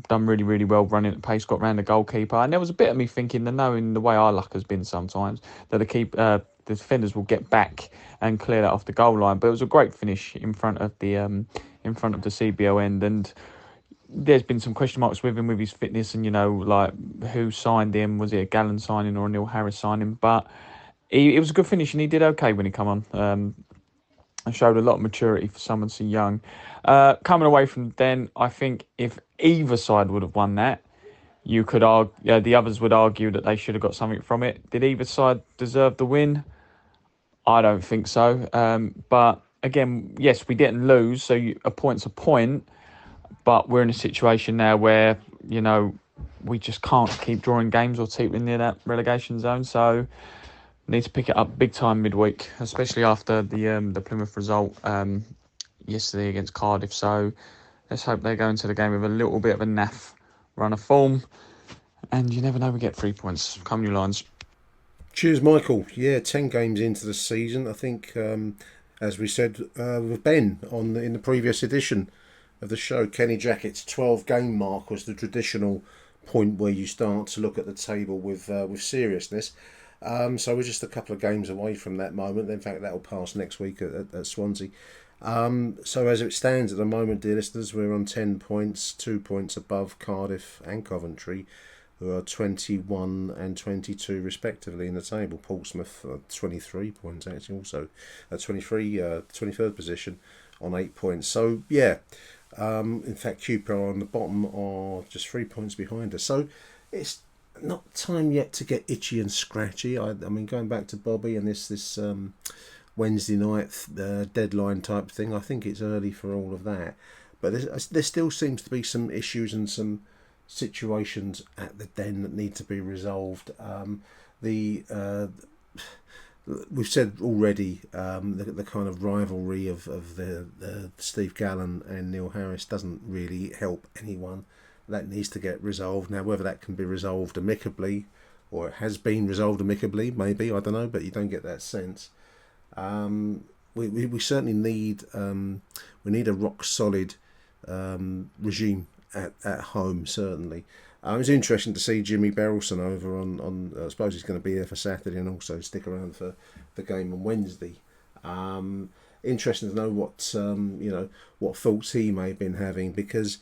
Done really, really well running at pace, got round the goalkeeper. And there was a bit of me thinking, knowing the way our luck has been sometimes, that the defenders will get back and clear that off the goal line. But it was a great finish in front of the CBO end. And there's been some question marks with him, with his fitness and, who signed him. Was it a Gallen signing or a Neil Harris signing? But it was a good finish and he did okay when he come on. And showed a lot of maturity for someone so young. Coming away from then, I think if either side would have won that, you could argue, the others would argue that they should have got something from it. Did either side deserve the win? I don't think so. But again, yes, we didn't lose, so a point's a point. But we're in a situation now where, we just can't keep drawing games or keep near that relegation zone. So need to pick it up big time midweek, especially after the Plymouth result yesterday against Cardiff. So let's hope they go into the game with a little bit of a naff run of form. And you never know, we get 3 points. Come New Lions. Cheers, Michael. Yeah, 10 games into the season. I think, as we said with Ben in the previous edition of the show, Kenny Jackett's 12-game mark was the traditional point where you start to look at the table with seriousness. So we're just a couple of games away from that moment. In fact, that will pass next week at Swansea. So as it stands at the moment, dear listeners, we're on 10 points, 2 points above Cardiff and Coventry, who are 21 and 22 respectively in the table. Portsmouth 23 points actually, also at 23rd position on 8 points. So yeah, in fact, QPR on the bottom are just 3 points behind us. So it's not time yet to get itchy and scratchy. I mean, going back to Bobby and this Wednesday night deadline type thing, I think it's early for all of that. But there still seems to be some issues and some situations at the Den that need to be resolved. We've said already the kind of rivalry of the Steve Gallen and Neil Harris doesn't really help anyone. That needs to get resolved. Now, whether that can be resolved amicably or it has been resolved amicably, maybe, I don't know, but you don't get that sense. We certainly need a rock solid regime at home, certainly. It was interesting to see Jimmy Berylson over on I suppose he's going to be there for Saturday and also stick around for the game on Wednesday. Interesting to know what thoughts he may have been having, because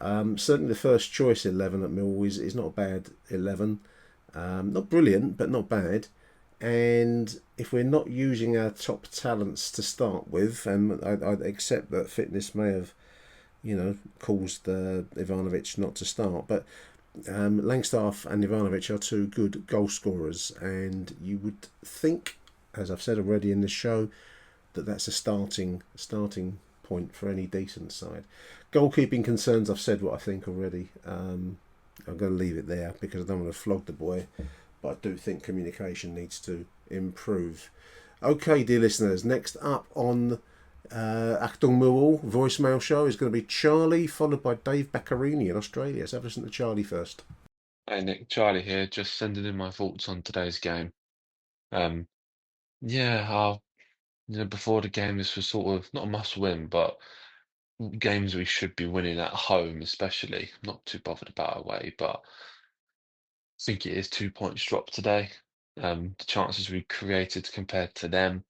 certainly the first choice 11 at Millwall is not a bad 11. Not brilliant, but not bad. And if we're not using our top talents to start with, and I'd accept that fitness may have, caused Ivanovic not to start, but Langstaff and Ivanovic are two good goal scorers, and you would think, as I've said already in this show, that that's a starting point for any decent side. Goalkeeping concerns, I've said what I think already. I'm going to leave it there because I don't want to flog the boy, but I do think communication needs to improve. Okay, dear listeners, next up on Achtung Millwall voicemail show is going to be Charlie, followed by Dave Baccarini in Australia. Let's have a listen to Charlie first. Hey Nick, Charlie here, just sending in my thoughts on today's game. Before the game, this was sort of not a must win, but games we should be winning at home, especially. I'm not too bothered about away, but I think it is 2 points dropped today. The chances we created compared to them.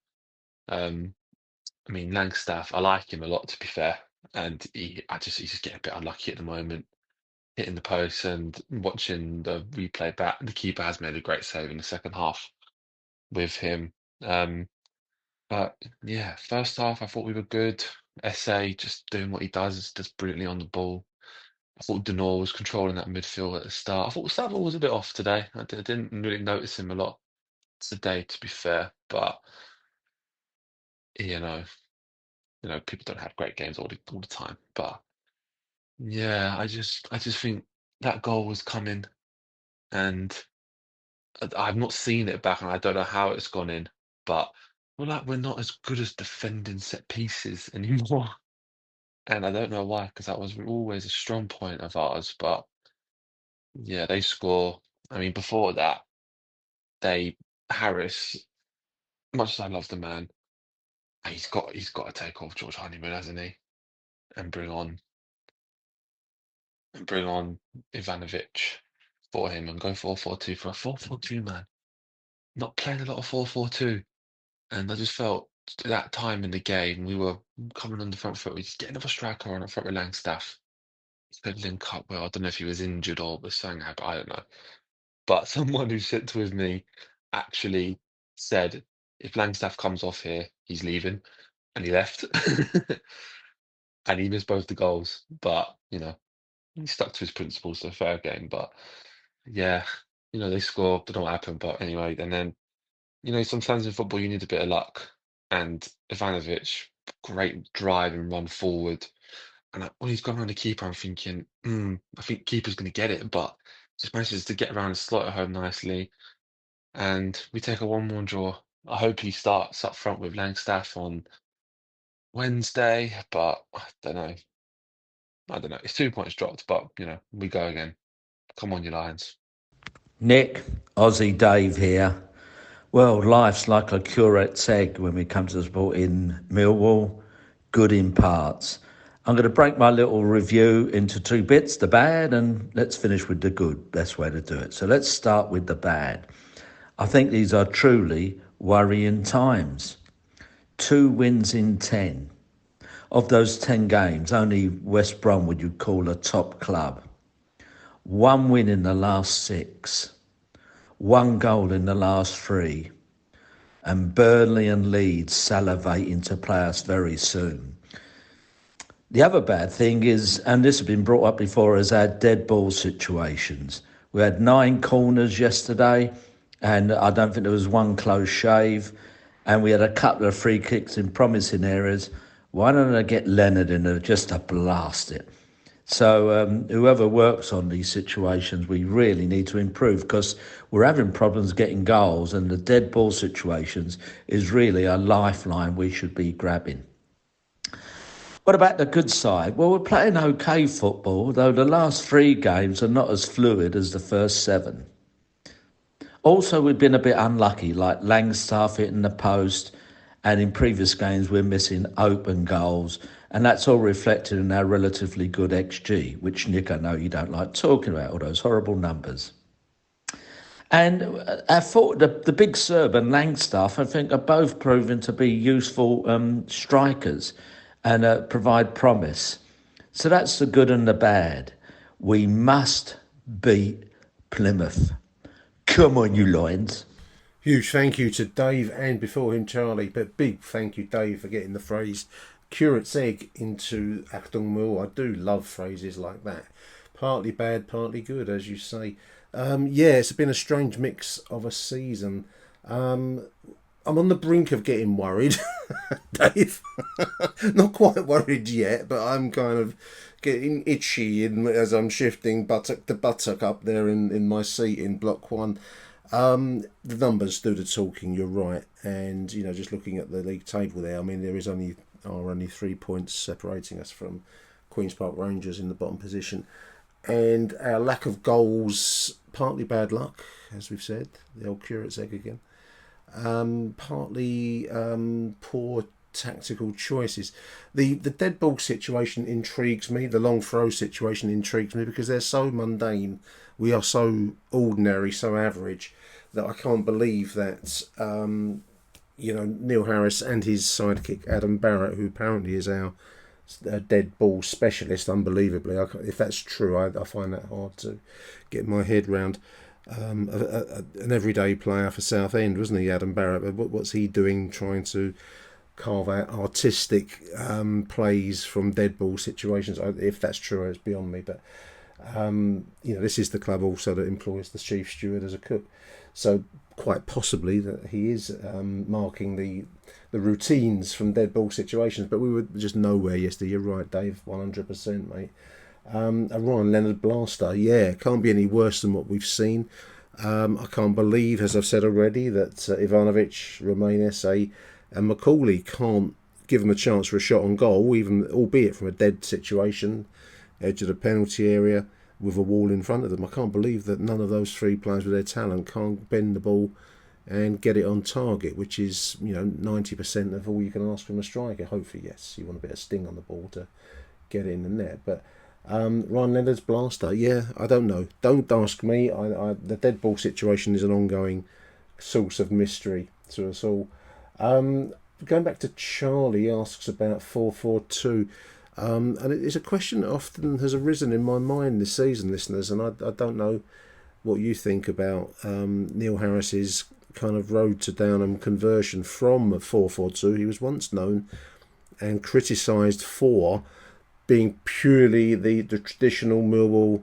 Langstaff, I like him a lot, to be fair, and he's just getting a bit unlucky at the moment, hitting the post and watching the replay back. The keeper has made a great save in the second half with him. But yeah, first half I thought we were good. SA just doing what he does brilliantly on the ball. I thought Denor was controlling that midfield at the start. I thought Savile was a bit off today. I didn't really notice him a lot today, to be fair. But you know, people don't have great games all the time. But yeah, I just think that goal was coming, and I've not seen it back, and I don't know how it's gone in. But we're not as good as defending set pieces anymore. And I don't know why, because that was always a strong point of ours. But yeah, they score. Before that, Harris, much as I love the man, he's got to take off George Honeyman, hasn't he? And bring on Ivanovic for him and go 4-4-2 for a 4-4-2 man. Not playing a lot of 4-4-2. And I just felt at that time in the game, we were coming on the front foot. We just get another striker on the front with Langstaff. Could link up well. I don't know if he was injured or was something happened. I don't know. But someone who sits with me actually said, if Langstaff comes off here, he's leaving. And he left. And he missed both the goals. But, he stuck to his principles, so fair game. But yeah, they scored. Don't know what happened. But anyway, and then, sometimes in football you need a bit of luck. And Ivanovic, great drive and run forward. And when he's gone around the keeper, I'm thinking, I think keeper's going to get it, but just manages to get around and slot it home nicely. And we take a 1-1 draw. I hope he starts up front with Langstaff on Wednesday, but I don't know. It's 2 points dropped, but, we go again. Come on, you Lions. Nick, Aussie Dave here. Well, life's like a curate's egg when we come to the sport in Millwall, good in parts. I'm going to break my little review into two bits, the bad, and let's finish with the good, best way to do it. So let's start with the bad. I think these are truly worrying times. 2 wins in 10. Of those 10 games, only West Brom would you call a top club. 1 win in the last 6. 1 goal in the last 3. And Burnley and Leeds salivating to play us very soon. The other bad thing is, and this has been brought up before, is our dead ball situations. We had 9 corners yesterday, and I don't think there was 1 close shave. And we had a couple of free kicks in promising areas. Why don't I get Leonard in there just to blast it? So whoever works on these situations, we really need to improve, because we're having problems getting goals, and the dead ball situations is really a lifeline we should be grabbing. What about the good side? Well, we're playing okay football, though the last 3 games are not as fluid as the first 7. Also, we've been a bit unlucky, like Langstaff hitting the post, and in previous games we're missing open goals, And that's all reflected in our relatively good XG, which, Nick, I know you don't like talking about, all those horrible numbers. And I thought the big Serb and Langstaff, I think, are both proven to be useful strikers and provide promise. So that's the good and the bad. We must beat Plymouth. Come on, you Lions. Huge thank you to Dave and before him Charlie, but big thank you Dave for getting the phrase curate's egg into Achtung Millwall. I do love phrases like that. Partly bad, partly good, as you say. Yeah, it's been a strange mix of a season. I'm on the brink of getting worried, Dave. Not quite worried yet, but I'm kind of getting itchy as I'm shifting buttock to buttock up there in my seat in Block 1. The numbers do the talking, you're right. And, just looking at the league table there, I mean, there is only 3 points separating us from Queen's Park Rangers in the bottom position. And our lack of goals, partly bad luck, as we've said, the old curate's egg again. Partly poor tactical choices. The dead ball situation intrigues me. The long throw situation intrigues me because they're so mundane. We are so ordinary, so average that I can't believe that Neil Harris and his sidekick Adam Barrett, who apparently is our dead ball specialist, unbelievably. If that's true, I find that hard to get my head round. An everyday player for Southend, wasn't he, Adam Barrett? But what's he doing trying to carve out artistic plays from dead ball situations? If that's true, it's beyond me. But this is the club also that employs the chief steward as a cook, so quite possibly that he is marking the routines from dead ball situations. But we were just nowhere yesterday. You're right, Dave, 100%, mate. A Ryan Leonard blaster, yeah, can't be any worse than what we've seen. I can't believe, as I've said already, that Ivanovic, Romain Esse and Macaulay can't give them a chance for a shot on goal, even albeit from a dead situation, edge of the penalty area with a wall in front of them. I can't believe that none of those three players with their talent can't bend the ball and get it on target, which is 90% of all you can ask from a striker. Hopefully, yes, you want a bit of sting on the ball to get it in the net, but Ryan Leonard's blaster, yeah, I don't know. Don't ask me. The dead ball situation is an ongoing source of mystery to us all. Going back to Charlie, asks about 4-4-2. And it's a question that often has arisen in my mind this season, listeners, and I don't know what you think about Neil Harris's kind of road to Downham conversion from a 4-4-2. He was once known and criticised for being purely the traditional Millwall,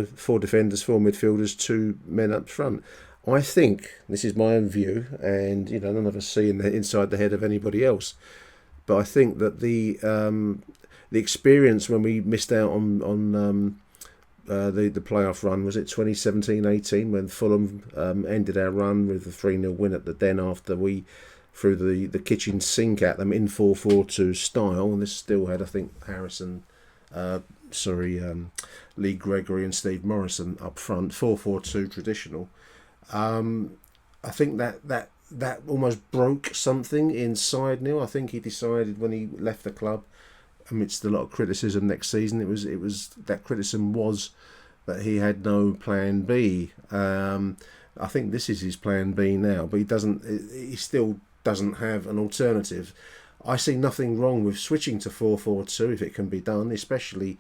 4 defenders, 4 midfielders, 2 men up front. I think, this is my own view, and none of us see inside the head of anybody else, but I think that the experience when we missed out on the playoff run, was it 2017-18 when Fulham ended our run with a 3-0 win at the Den after we threw the kitchen sink at them in 4-4-2 style, and this still had, I think, Harrison, Lee Gregory and Steve Morrison up front, 4-4-2 traditional. I think that almost broke something inside Neil. I think he decided when he left the club, amidst a lot of criticism next season, it was that criticism was that he had no plan B. I think this is his plan B now, but he still doesn't have an alternative. I see nothing wrong with switching to 4-4-2 if it can be done, especially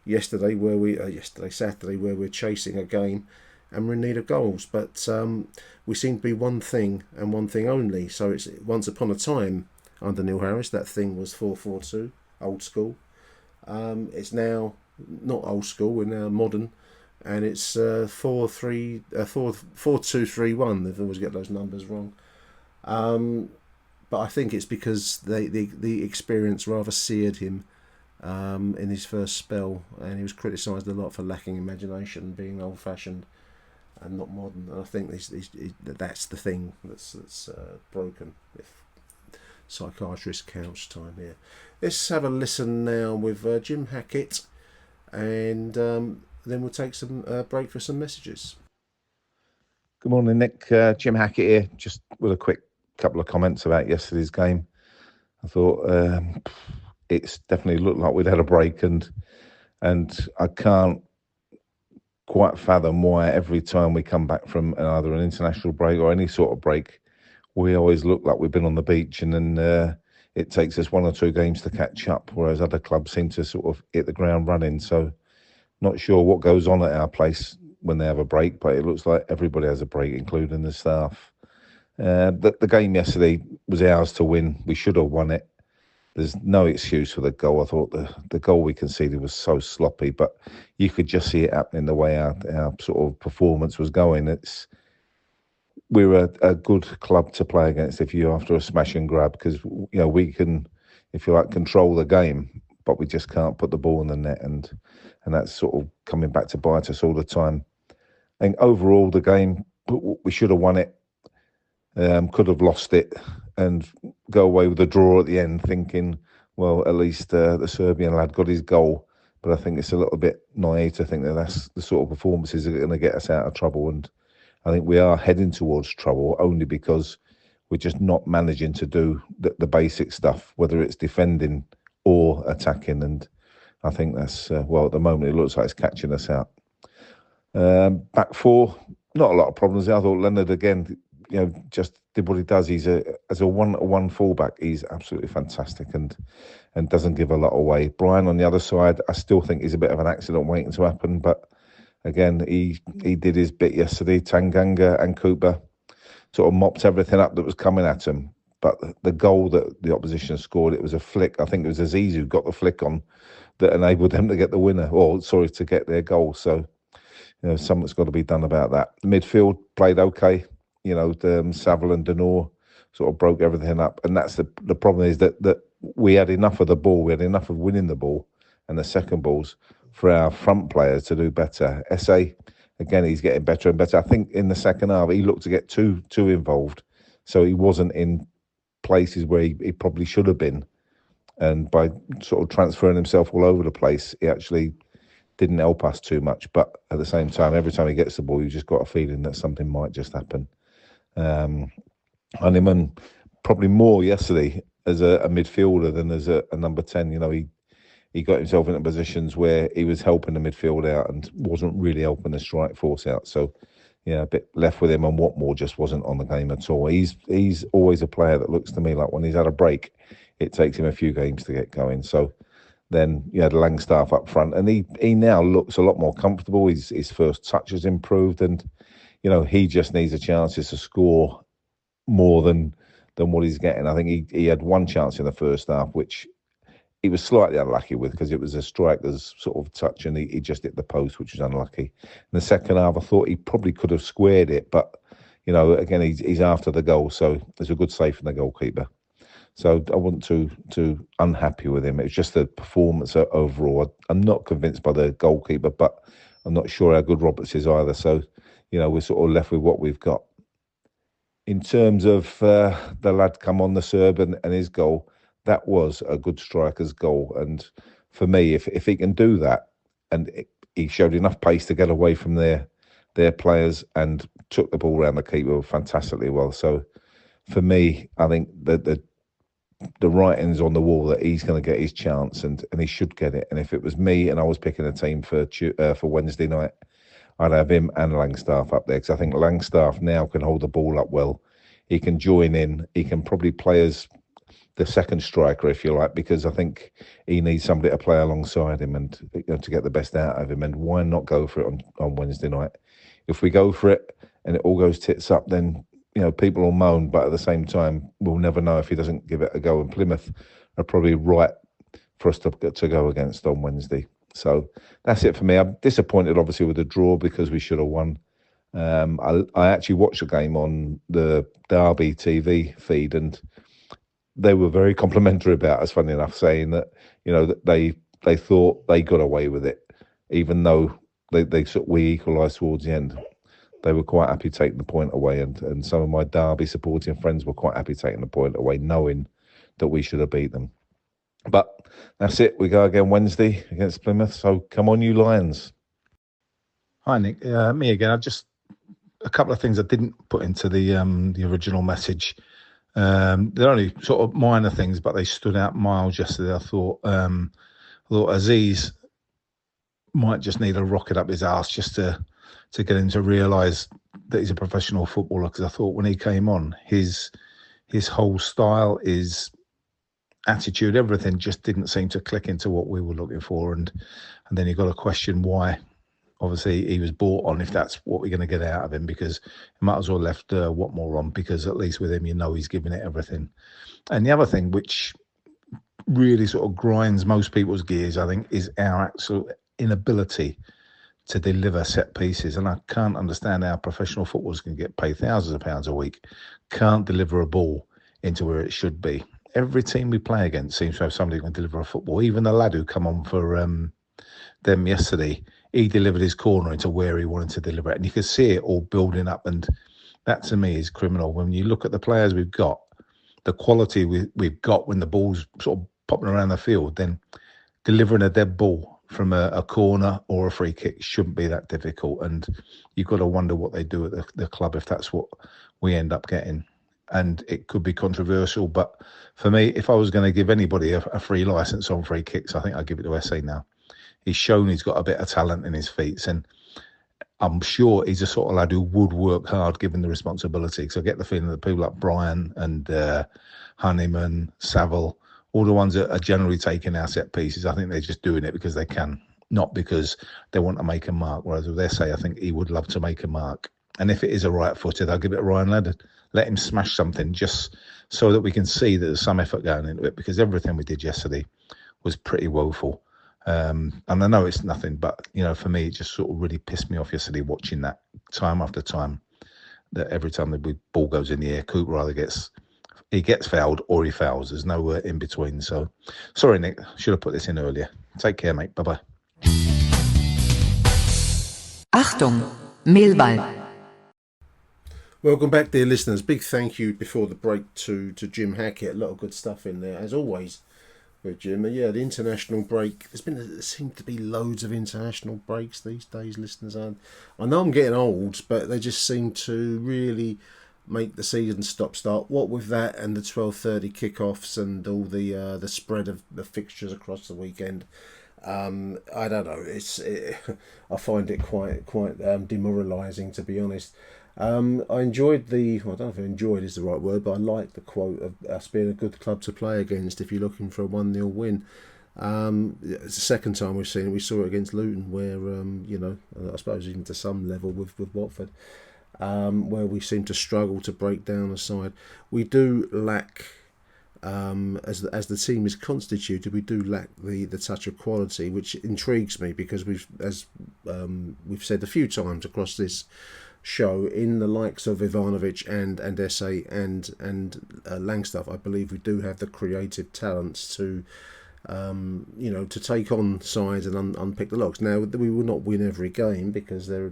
Saturday, where we're chasing a game and we're in need of goals. But we seem to be one thing and one thing only. So it's once upon a time under Neil Harris, that thing was 4-4-2, old school. It's now not old school, we're now modern, and it's 4-2-3-1. If I always get those numbers wrong. But I think it's because the experience rather seared him in his first spell, and he was criticised a lot for lacking imagination, being old-fashioned and not modern. And I think that's the thing that's broken. If psychiatrist couch time here, let's have a listen now with Jim Hackett, and then we'll take some break for some messages. Good morning, Nick. Jim Hackett here, just with a quick couple of comments about yesterday's game. I thought it's definitely looked like we'd had a break, and I can't quite fathom why every time we come back from either an international break or any sort of break, we always look like we've been on the beach, and then it takes us 1 or 2 games to catch up, whereas other clubs seem to sort of hit the ground running. So not sure what goes on at our place when they have a break, but it looks like everybody has a break, including the staff. The game yesterday was ours to win. We should have won it. There's no excuse for the goal. I thought the goal we conceded was so sloppy, but you could just see it happening the way our sort of performance was going. We're a good club to play against if you're after a smash and grab, because we can, if you like, control the game, but we just can't put the ball in the net, and that's sort of coming back to bite us all the time. I think overall the game, we should have won it, could have lost it, and go away with a draw at the end, thinking, well, at least the Serbian lad got his goal. But I think it's a little bit naive to think that that's the sort of performances that are going to get us out of trouble. And I think we are heading towards trouble only because we're just not managing to do the basic stuff, whether it's defending or attacking. And I think that's, at the moment it looks like it's catching us out. Back four, not a lot of problems there. I thought Leonard, again, just did what he does. He's as a one fullback, he's absolutely fantastic and doesn't give a lot away. Brian on the other side, I still think he's a bit of an accident waiting to happen, but again, he did his bit yesterday. Tanganga and Cooper sort of mopped everything up that was coming at him. But the goal that the opposition scored, it was a flick. I think it was Aziz who got the flick on that enabled them to get the winner, to get their goal. So, something's got to be done about that. The midfield played okay. Saville and Denor sort of broke everything up. And that's the problem, is that we had enough of the ball. We had enough of winning the ball and the second balls for our front players to do better. Essay, again, he's getting better and better. I think in the second half, he looked to get too involved. So he wasn't in places where he probably should have been. And by sort of transferring himself all over the place, he actually didn't help us too much. But at the same time, every time he gets the ball, you just got a feeling that something might just happen. Honeyman, probably more yesterday as a midfielder than as a number 10. He got himself into positions where he was helping the midfield out and wasn't really helping the strike force out. So, a bit left with him, and Watmore just wasn't on the game at all. He's always a player that looks to me like when he's had a break, it takes him a few games to get going. So then you had Langstaff up front, and he now looks a lot more comfortable. His first touch has improved, and he just needs a chance to score more than what he's getting. I think he had one chance in the first half, which he was slightly unlucky with because it was a striker's sort of touch, and he just hit the post, which was unlucky. In the second half, I thought he probably could have squared it, but again, he's after the goal, so there's a good save from the goalkeeper. So I wasn't too unhappy with him. It was just the performance overall. I'm not convinced by the goalkeeper, but I'm not sure how good Roberts is either. So, we're sort of left with what we've got. In terms of the lad come on, the Serb, and his goal, that was a good striker's goal. And for me, if he can do that, and he showed enough pace to get away from their players and took the ball around the keeper fantastically well. So for me, I think that the writing's on the wall that he's going to get his chance, and he should get it. And if it was me and I was picking a team for Wednesday night, I'd have him and Langstaff up there, because I think Langstaff now can hold the ball up well. He can join in. He can probably play as the second striker, if you like, because I think he needs somebody to play alongside him and to get the best out of him. And why not go for it on Wednesday night? If we go for it and it all goes tits up, then people will moan, but at the same time, we'll never know if he doesn't give it a go. And Plymouth are probably right for us to go against on Wednesday. So that's it for me. I'm disappointed, obviously, with the draw because we should have won. I actually watched the game on the Derby TV feed, and they were very complimentary about us, funny enough, saying that, that they thought they got away with it, even though we equalised towards the end. They were quite happy taking the point away, and some of my Derby supporting friends were quite happy taking the point away, knowing that we should have beat them. But that's it. We go again Wednesday against Plymouth. So come on, you Lions. Hi, Nick. Me again. A couple of things I didn't put into the original message. They're only sort of minor things, but they stood out miles yesterday. I thought Aziz might just need a rocket up his arse just to get him to realise that he's a professional footballer. Because I thought when he came on, his whole style, his attitude, everything just didn't seem to click into what we were looking for. And then you've got to question why. Obviously, he was bought on if that's what we're going to get out of him, because he might as well left Watmore on, because at least with him, you know he's giving it everything. And the other thing which really sort of grinds most people's gears, I think, is our actual inability to deliver set pieces. And I can't understand how professional footballers can get paid thousands of pounds a week, can't deliver a ball into where it should be. Every team we play against seems to have somebody who can deliver a football. Even the lad who come on for them yesterday, he delivered his corner into where he wanted to deliver it. And you could see it all building up. And that, to me, is criminal. When you look at the players we've got, the quality we've got when the ball's sort of popping around the field, then delivering a dead ball from a corner or a free kick shouldn't be that difficult. And you've got to wonder what they do at the club if that's what we end up getting. And it could be controversial, but for me, if I was going to give anybody a free license on free kicks, I think I'd give it to SA now. He's shown he's got a bit of talent in his feet, and I'm sure he's a sort of lad who would work hard given the responsibility. Because I get the feeling that people like Brian and Honeyman, Saville, all the ones that are generally taking our set pieces, I think they're just doing it because they can, not because they want to make a mark. Whereas with SA, I think he would love to make a mark. And if it is a right-footed, I'll give it to Ryan Leonard. Let him smash something just so that we can see that there's some effort going into it, because everything we did yesterday was pretty woeful. And I know it's nothing, but, for me, it just sort of really pissed me off yesterday watching that time after time, that every time the ball goes in the air, Cooper either gets fouled or he fouls. There's nowhere in between. So, sorry, Nick, should have put this in earlier. Take care, mate. Bye-bye. Achtung, Millwall. Welcome back, dear listeners. Big thank you before the break to Jim Hackett. A lot of good stuff in there, as always, with Jim. Yeah, the international break. There seems to be loads of international breaks these days, listeners. And I know I'm getting old, but they just seem to really make the season stop-start. What with that and the 12:30 kickoffs and all the spread of the fixtures across the weekend. I don't know. I find it quite demoralising, to be honest. I enjoyed I don't know if enjoyed is the right word, but I like the quote of us being a good club to play against if you're looking for a 1-0 win. It's the second time we've seen it. We saw it against Luton, where I suppose even to some level with Watford, where we seem to struggle to break down a side. We do lack, as the team is constituted, we do lack the touch of quality, which intrigues me, because we've said a few times across this show, in the likes of Ivanovic and SA and Langstaff, I believe we do have the creative talents to take on sides and unpick the locks. Now, we will not win every game, because they're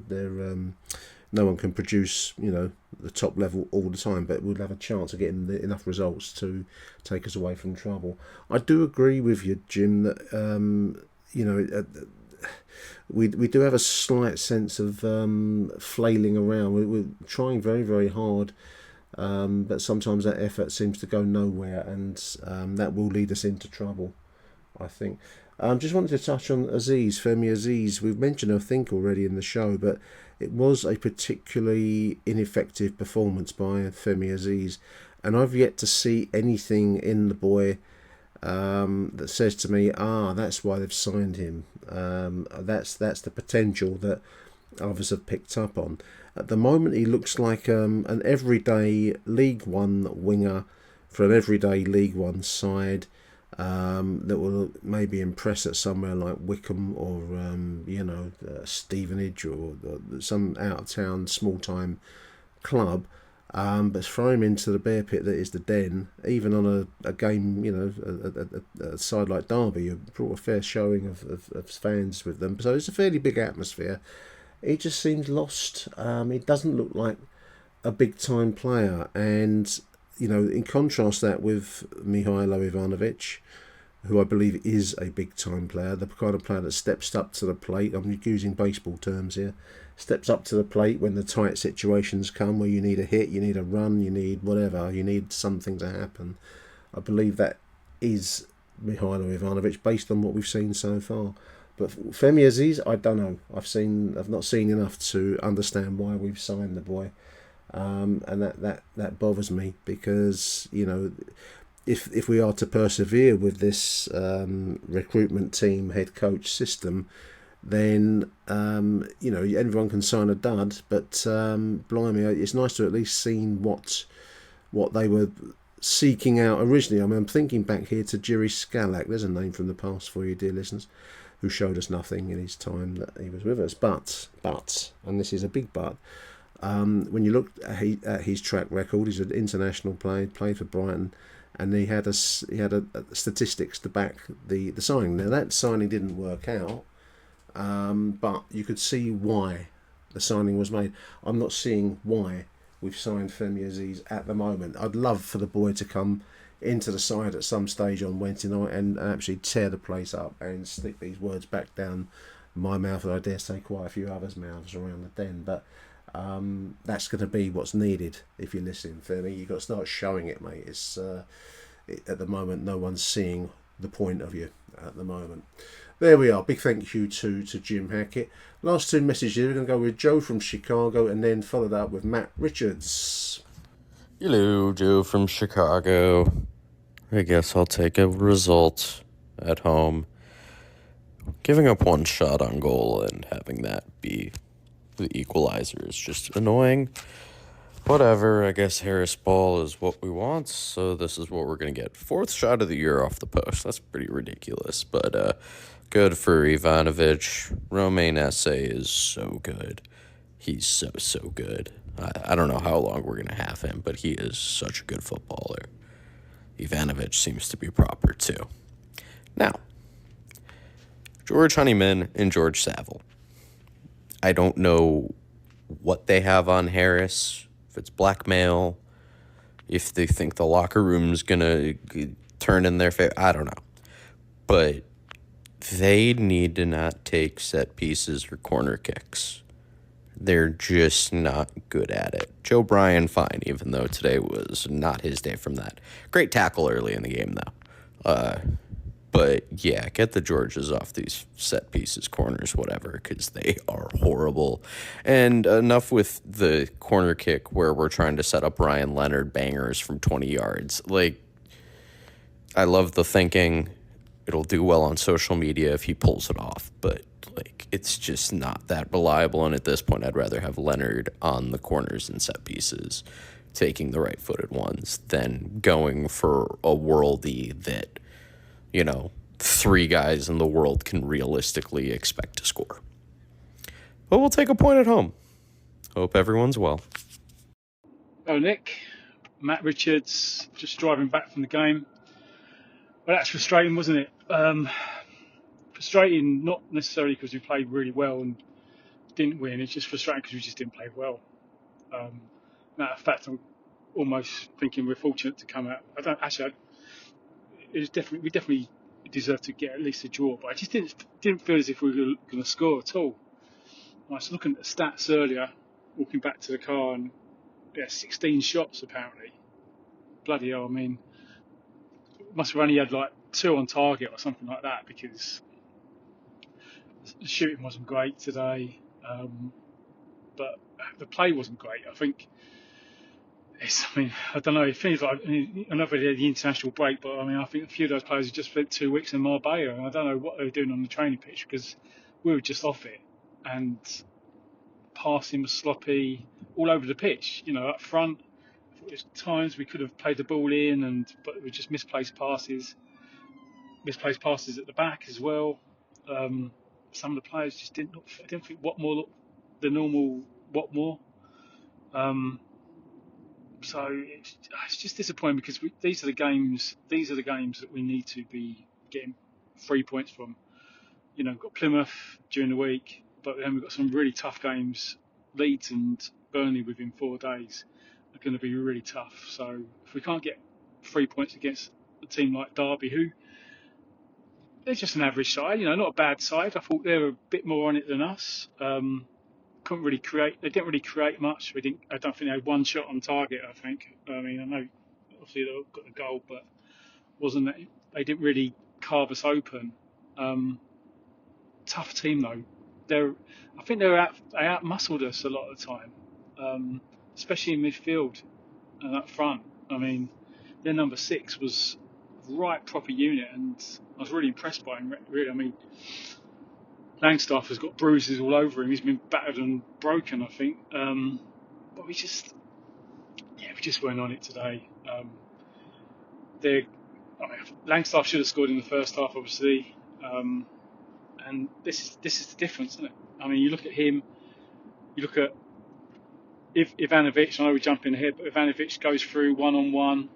no one can produce the top level all the time, but we'll have a chance of getting enough results to take us away from trouble. I do agree with you, Jim, that we do have a slight sense of flailing around. We're trying very, very hard, but sometimes that effort seems to go nowhere, and that will lead us into trouble, I think. Just wanted to touch on Femi Aziz. We've mentioned, I think, already in the show, but it was a particularly ineffective performance by Femi Aziz, and I've yet to see anything in the boy that says to me, that's why they've signed him. That's the potential that others have picked up on. At the moment, he looks like an everyday League One winger for an everyday League One side, that will maybe impress at somewhere like Wickham or Stevenage or some out of town small time club. But throw him into the bear pit that is the Den, even on a game, a side like Derby, who brought a fair showing of fans with them. So it's a fairly big atmosphere. He just seems lost. He doesn't look like a big time player. And, in contrast that with Mihailo Ivanovic, who I believe is a big-time player, the kind of player that steps up to the plate. I'm using baseball terms here. Steps up to the plate when the tight situations come, where you need a hit, you need a run, you need whatever, you need something to happen. I believe that is Mihailo Ivanovic, based on what we've seen so far. But Femi Aziz, I don't know. I've not seen enough to understand why we've signed the boy, and that bothers me, because if we are to persevere with this recruitment team head coach system, then everyone can sign a dud. But blimey, it's nice to at least seen what they were seeking out originally. I mean, I'm thinking back here to Jiri Skalak. There's a name from the past for you, dear listeners, who showed us nothing in his time that he was with us. But, and this is a big but, when you look at his track record, he's an international player, played for Brighton, and he had a statistics to back the signing. Now, that signing didn't work out, but you could see why the signing was made. I'm not seeing why we've signed Femi Aziz at the moment. I'd love for the boy to come into the side at some stage on Wednesday night and actually tear the place up and stick these words back down my mouth, and I dare say quite a few others' mouths around the den. But that's going to be what's needed if you're listening, Femi. You've got to start showing it, mate. It's at the moment, no one's seeing the point of you at the moment. There we are. Big thank you to Jim Hackett. Last two messages here. We're going to go with Joe from Chicago and then followed up with Matt Richards. Hello, Joe from Chicago. I guess I'll take a result at home. Giving up one shot on goal and having that be the equalizer is just annoying. Whatever, I guess Harris Ball is what we want, so this is what we're going to get. 4th shot of the year off the post. That's pretty ridiculous, but good for Ivanovic. Romain Esse is so good. He's so good. I don't know how long we're going to have him, but he is such a good footballer. Ivanovic seems to be proper, too. Now, George Honeyman and George Saville. I don't know what they have on Harris, if it's blackmail, if they think the locker room's going to turn in their favor. I don't know. But they need to not take set pieces or corner kicks. They're just not good at it. Joe Bryan, fine, even though today was not his day from that. Great tackle early in the game, though. But, yeah, get the Georges off these set pieces, corners, whatever, because they are horrible. And enough with the corner kick where we're trying to set up Ryan Leonard bangers from 20 yards. Like, I love the thinking. It'll do well on social media if he pulls it off, but like it's just not that reliable. And at this point, I'd rather have Leonard on the corners and set pieces, taking the right-footed ones, than going for a worldie that, 3 guys in the world can realistically expect to score. But we'll take a point at home. Hope everyone's well. Oh, Nick, Matt Richards, just driving back from the game. Well, that's frustrating, wasn't it? Frustrating, not necessarily because we played really well and didn't win. It's just frustrating because we just didn't play well. Matter of fact, I'm almost thinking we're fortunate to come out. We definitely deserved to get at least a draw, but I just didn't feel as if we were going to score at all. I was looking at the stats earlier, walking back to the car, and 16 shots apparently. Bloody hell! I mean, must have only had like 2 on target or something like that, because the shooting wasn't great today, but the play wasn't great. I think I don't know. It feels like, I know they had the international break, but I think a few of those players have just spent 2 weeks in Marbella, and I don't know what they were doing on the training pitch, because we were just off it, and passing was sloppy all over the pitch. Up front, there's times we could have played the ball in, but we just misplaced passes at the back as well. Some of the players just didn't look. I didn't think Watmore looked the normal Watmore. So it's just disappointing, because these are the games that we need to be getting 3 points from. We've got Plymouth during the week, but then we've got some really tough games. Leeds and Burnley within 4 days are going to be really tough. So if we can't get 3 points against a team like Derby, who they're just an average side, not a bad side. I thought they were a bit more on it than us. Couldn't really create. They didn't really create much. I don't think they had one shot on target. I think. I mean, I know obviously they got the goal, but wasn't that they didn't really carve us open. Tough team though. I think they out muscled us a lot of the time, especially in midfield and up front. I mean, their number 6 was right proper unit, and I was really impressed by him. Really, I mean, Langstaff has got bruises all over him. He's been battered and broken, I think. But we just weren't on it today. Langstaff should have scored in the first half, obviously. And this is the difference, isn't it? I mean, you look at him. You look at if Ivanovic. I know we're jumping ahead, but Ivanovic goes through 1-on-1.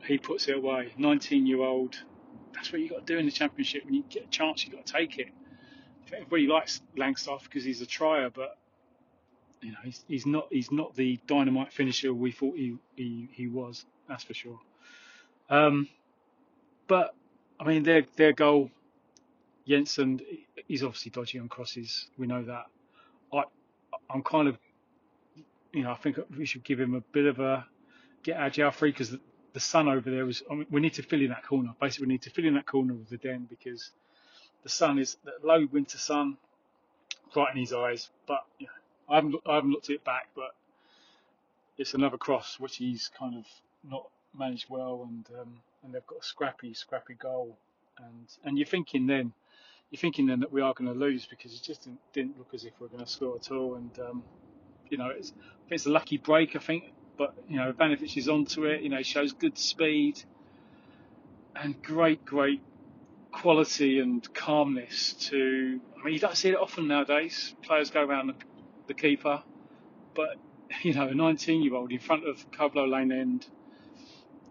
He puts it away. 19-year-old. That's what you got to do in the Championship. When you get a chance, you got to take it. Everybody likes Langstaff because he's a trier, but he's not the dynamite finisher we thought he was. That's for sure. But I mean, their goal, Jensen, he's obviously dodgy on crosses. We know that. I'm kind of, I think we should give him a bit of a get agile free because the sun over there was. I mean, we need to fill in that corner. Basically, we need to fill in that corner with the Den because the sun is the low winter sun, right in his eyes. But I haven't looked at it back, but it's another cross which he's kind of not managed well, and they've got a scrappy goal, and you're thinking then that we are going to lose because it just didn't look as if we were going to score at all, and it's a lucky break, I think, but Ivanovic is onto it. He shows good speed and great quality and calmness to. I mean, you don't see it often nowadays. Players go around the keeper, but a 19-year-old in front of Coblo Lane end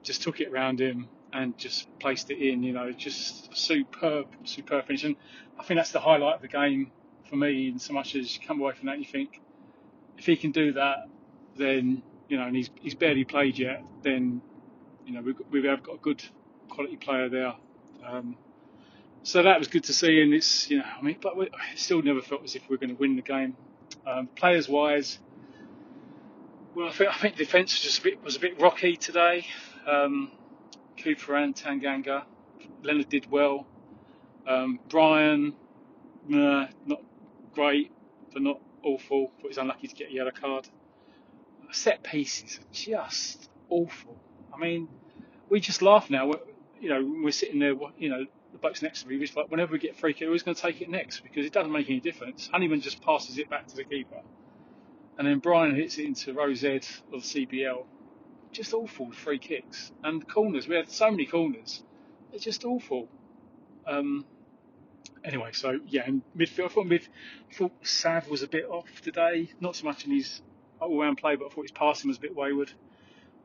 just took it around him and just placed it in. Just superb finish. And I think that's the highlight of the game for me. In so much as you come away from that, and you think if he can do that, then and he's barely played yet. Then we have got a good quality player there. So that was good to see, and it's but we still never felt as if we were going to win the game. Players wise, well, I think defence was a bit rocky today. Cooper and Tanganga, Leonard did well. Brian, not great, but not awful. But he's unlucky to get a yellow card. Set pieces are just awful. I mean, we just laugh now. We're sitting there. The bloke's next to me. We're like, whenever we get free kick, who's going to take it next? Because it doesn't make any difference. Honeyman just passes it back to the keeper, and then Brian hits it into row Z of CBL. Just awful free kicks and corners. We had so many corners. It's just awful. Anyway, so yeah, in midfield, I thought Sav was a bit off today. Not so much in his all-round play, but I thought his passing was a bit wayward.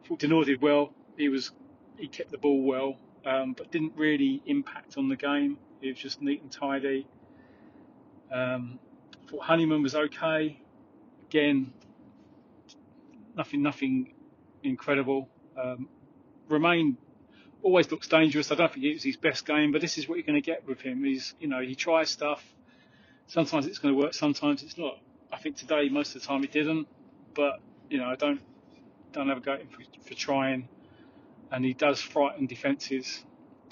I thought Denor did well. He kept the ball well, but didn't really impact on the game. He was just neat and tidy. I thought Honeyman was okay. Again, nothing incredible. Romain always looks dangerous. I don't think it was his best game, but this is what you're going to get with him. He tries stuff. Sometimes it's going to work, sometimes it's not. I think today, most of the time, it didn't. But I don't have a go at him for trying. And he does frighten defences.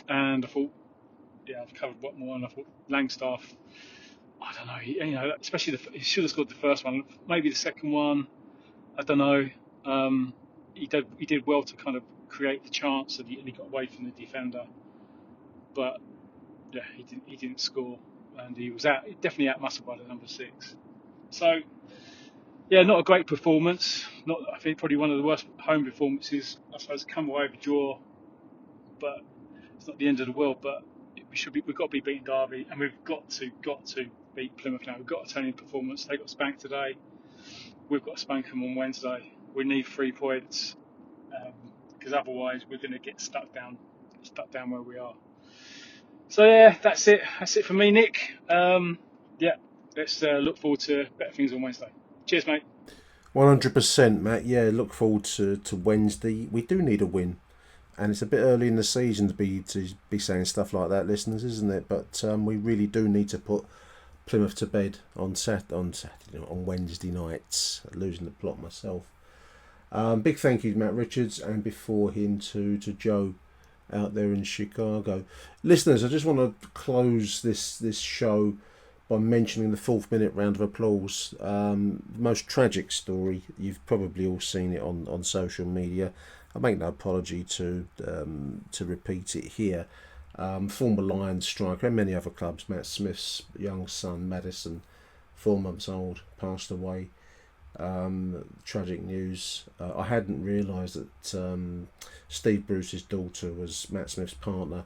And I thought, I've covered what more. And I thought Langstaff, I don't know. Especially he should have scored the first one. Maybe the second one, I don't know. He did well to kind of create the chance, and he got away from the defender. But he didn't score, and he was definitely out-muscled by the number 6. So not a great performance. I think probably one of the worst home performances. I suppose come away with a draw, but it's not the end of the world. But we've got to be beating Derby, and we've got to beat Plymouth now. We've got to turn in performance. They got spanked today. We've got to spank them on Wednesday. We need 3 points because otherwise we're going to get stuck down where we are. So that's it. That's it for me, Nick. Let's look forward to better things on Wednesday. Cheers, mate. 100%, Matt. Yeah, look forward to Wednesday. We do need a win and it's a bit early in the season to be saying stuff like that, listeners, isn't it? But we really do need to put Plymouth to bed on Wednesday nights. Losing the plot myself. Big thank you to Matt Richards, and before him to Joe out there in Chicago. Listeners, I just want to close this show by mentioning the 4th minute round of applause. The most tragic story. You've probably all seen it on social media. I make no apology to repeat it here. Former Lions striker and many other clubs, Matt Smith's young son Madison, 4 months old, passed away. Tragic news. I hadn't realised that Steve Bruce's daughter was Matt Smith's partner.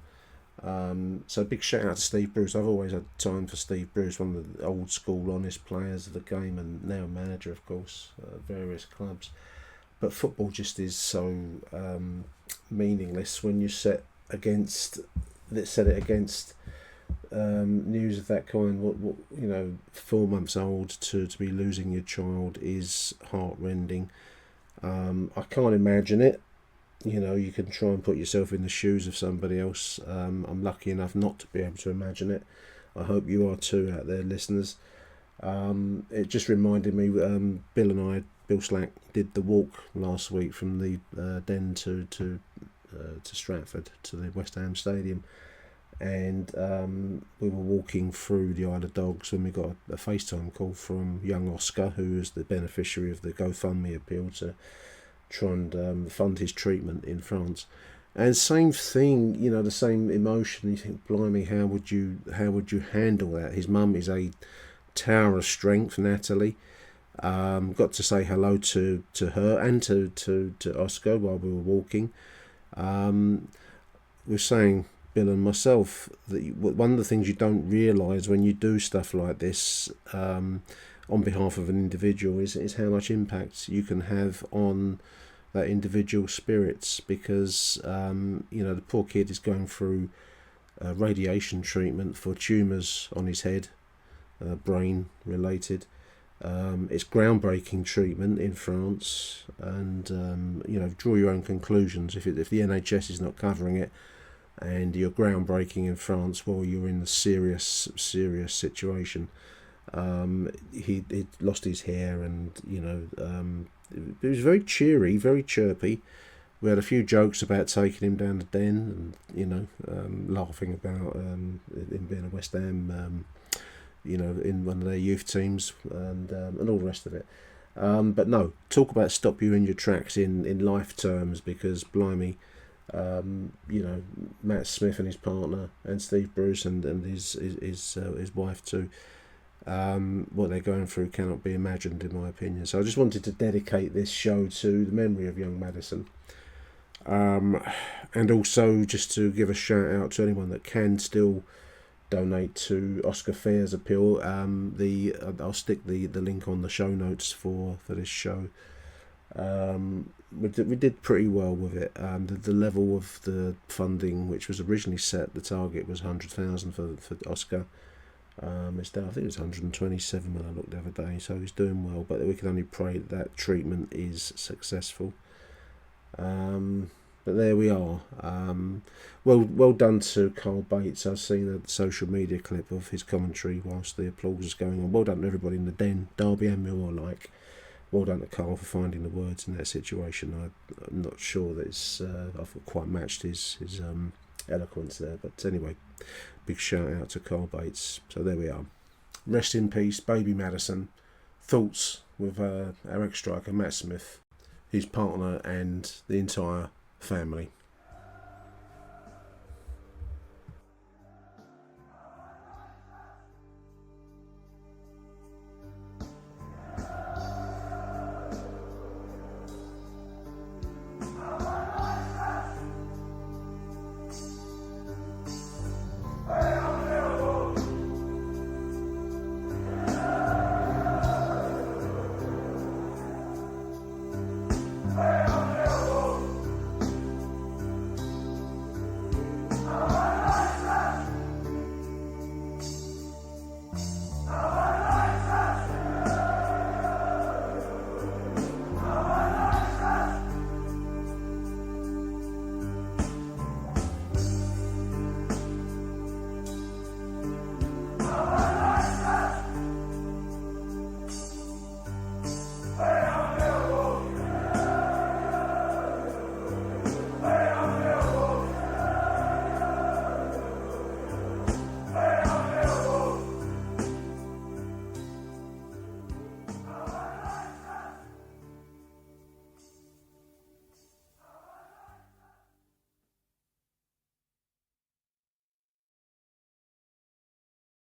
So big shout out to Steve Bruce. I've always had time for Steve Bruce, one of the old school honest players of the game, and now manager, of course, various clubs. But football just is so meaningless when you set it against news of that kind. What 4 months old to be losing your child is heartrending. I can't imagine it. You can try and put yourself in the shoes of somebody else. I'm lucky enough not to be able to imagine it. I hope you are too out there, listeners. It just reminded me, Bill Slack did the walk last week from the Den to Stratford, to the West Ham Stadium. And we were walking through the Isle of Dogs when we got a FaceTime call from young Oscar, who is the beneficiary of the GoFundMe appeal to try and fund his treatment in France. And same thing, the same emotion. You think, blimey, how would you handle that? His mum is a tower of strength, Natalie. Got to say hello to her and to Oscar while we were walking. We're saying, Bill and myself, that one of the things you don't realise when you do stuff like this on behalf of an individual is how much impact you can have on that individual's spirits, because the poor kid is going through radiation treatment for tumours on his head, brain related. It's groundbreaking treatment in France, and draw your own conclusions. If the NHS is not covering it, and you're groundbreaking in France, well, you're in a serious situation. He lost his hair, and it was very cheery, very chirpy. We had a few jokes about taking him down the Den, and laughing about him being a West Ham, in one of their youth teams, and all the rest of it. But no, talk about stop you in your tracks in life terms, because blimey, Matt Smith and his partner, and Steve Bruce and his wife too. What they're going through cannot be imagined, in my opinion. So I just wanted to dedicate this show to the memory of young Madison, and also just to give a shout out to anyone that can still donate to Oscar Fair's appeal. I'll stick the link on the show notes for this show. We did pretty well with it. The level of the funding, which was originally set, the target was 100,000 for Oscar. It's down, I think it was 127 when I looked the other day, so he's doing well, but we can only pray that treatment is successful. But there we are. Well done to Carl Bates. I've seen a social media clip of his commentary whilst the applause is going on. Well done to everybody in the Den, Derby and Millwall alike. Well done to Carl for finding the words in that situation. I'm not sure that I've quite matched his eloquence there, but anyway, big shout out to Carl Bates. So there we are. Rest in peace, baby Madison. Thoughts with our ex-striker Matt Smith, his partner, and the entire family.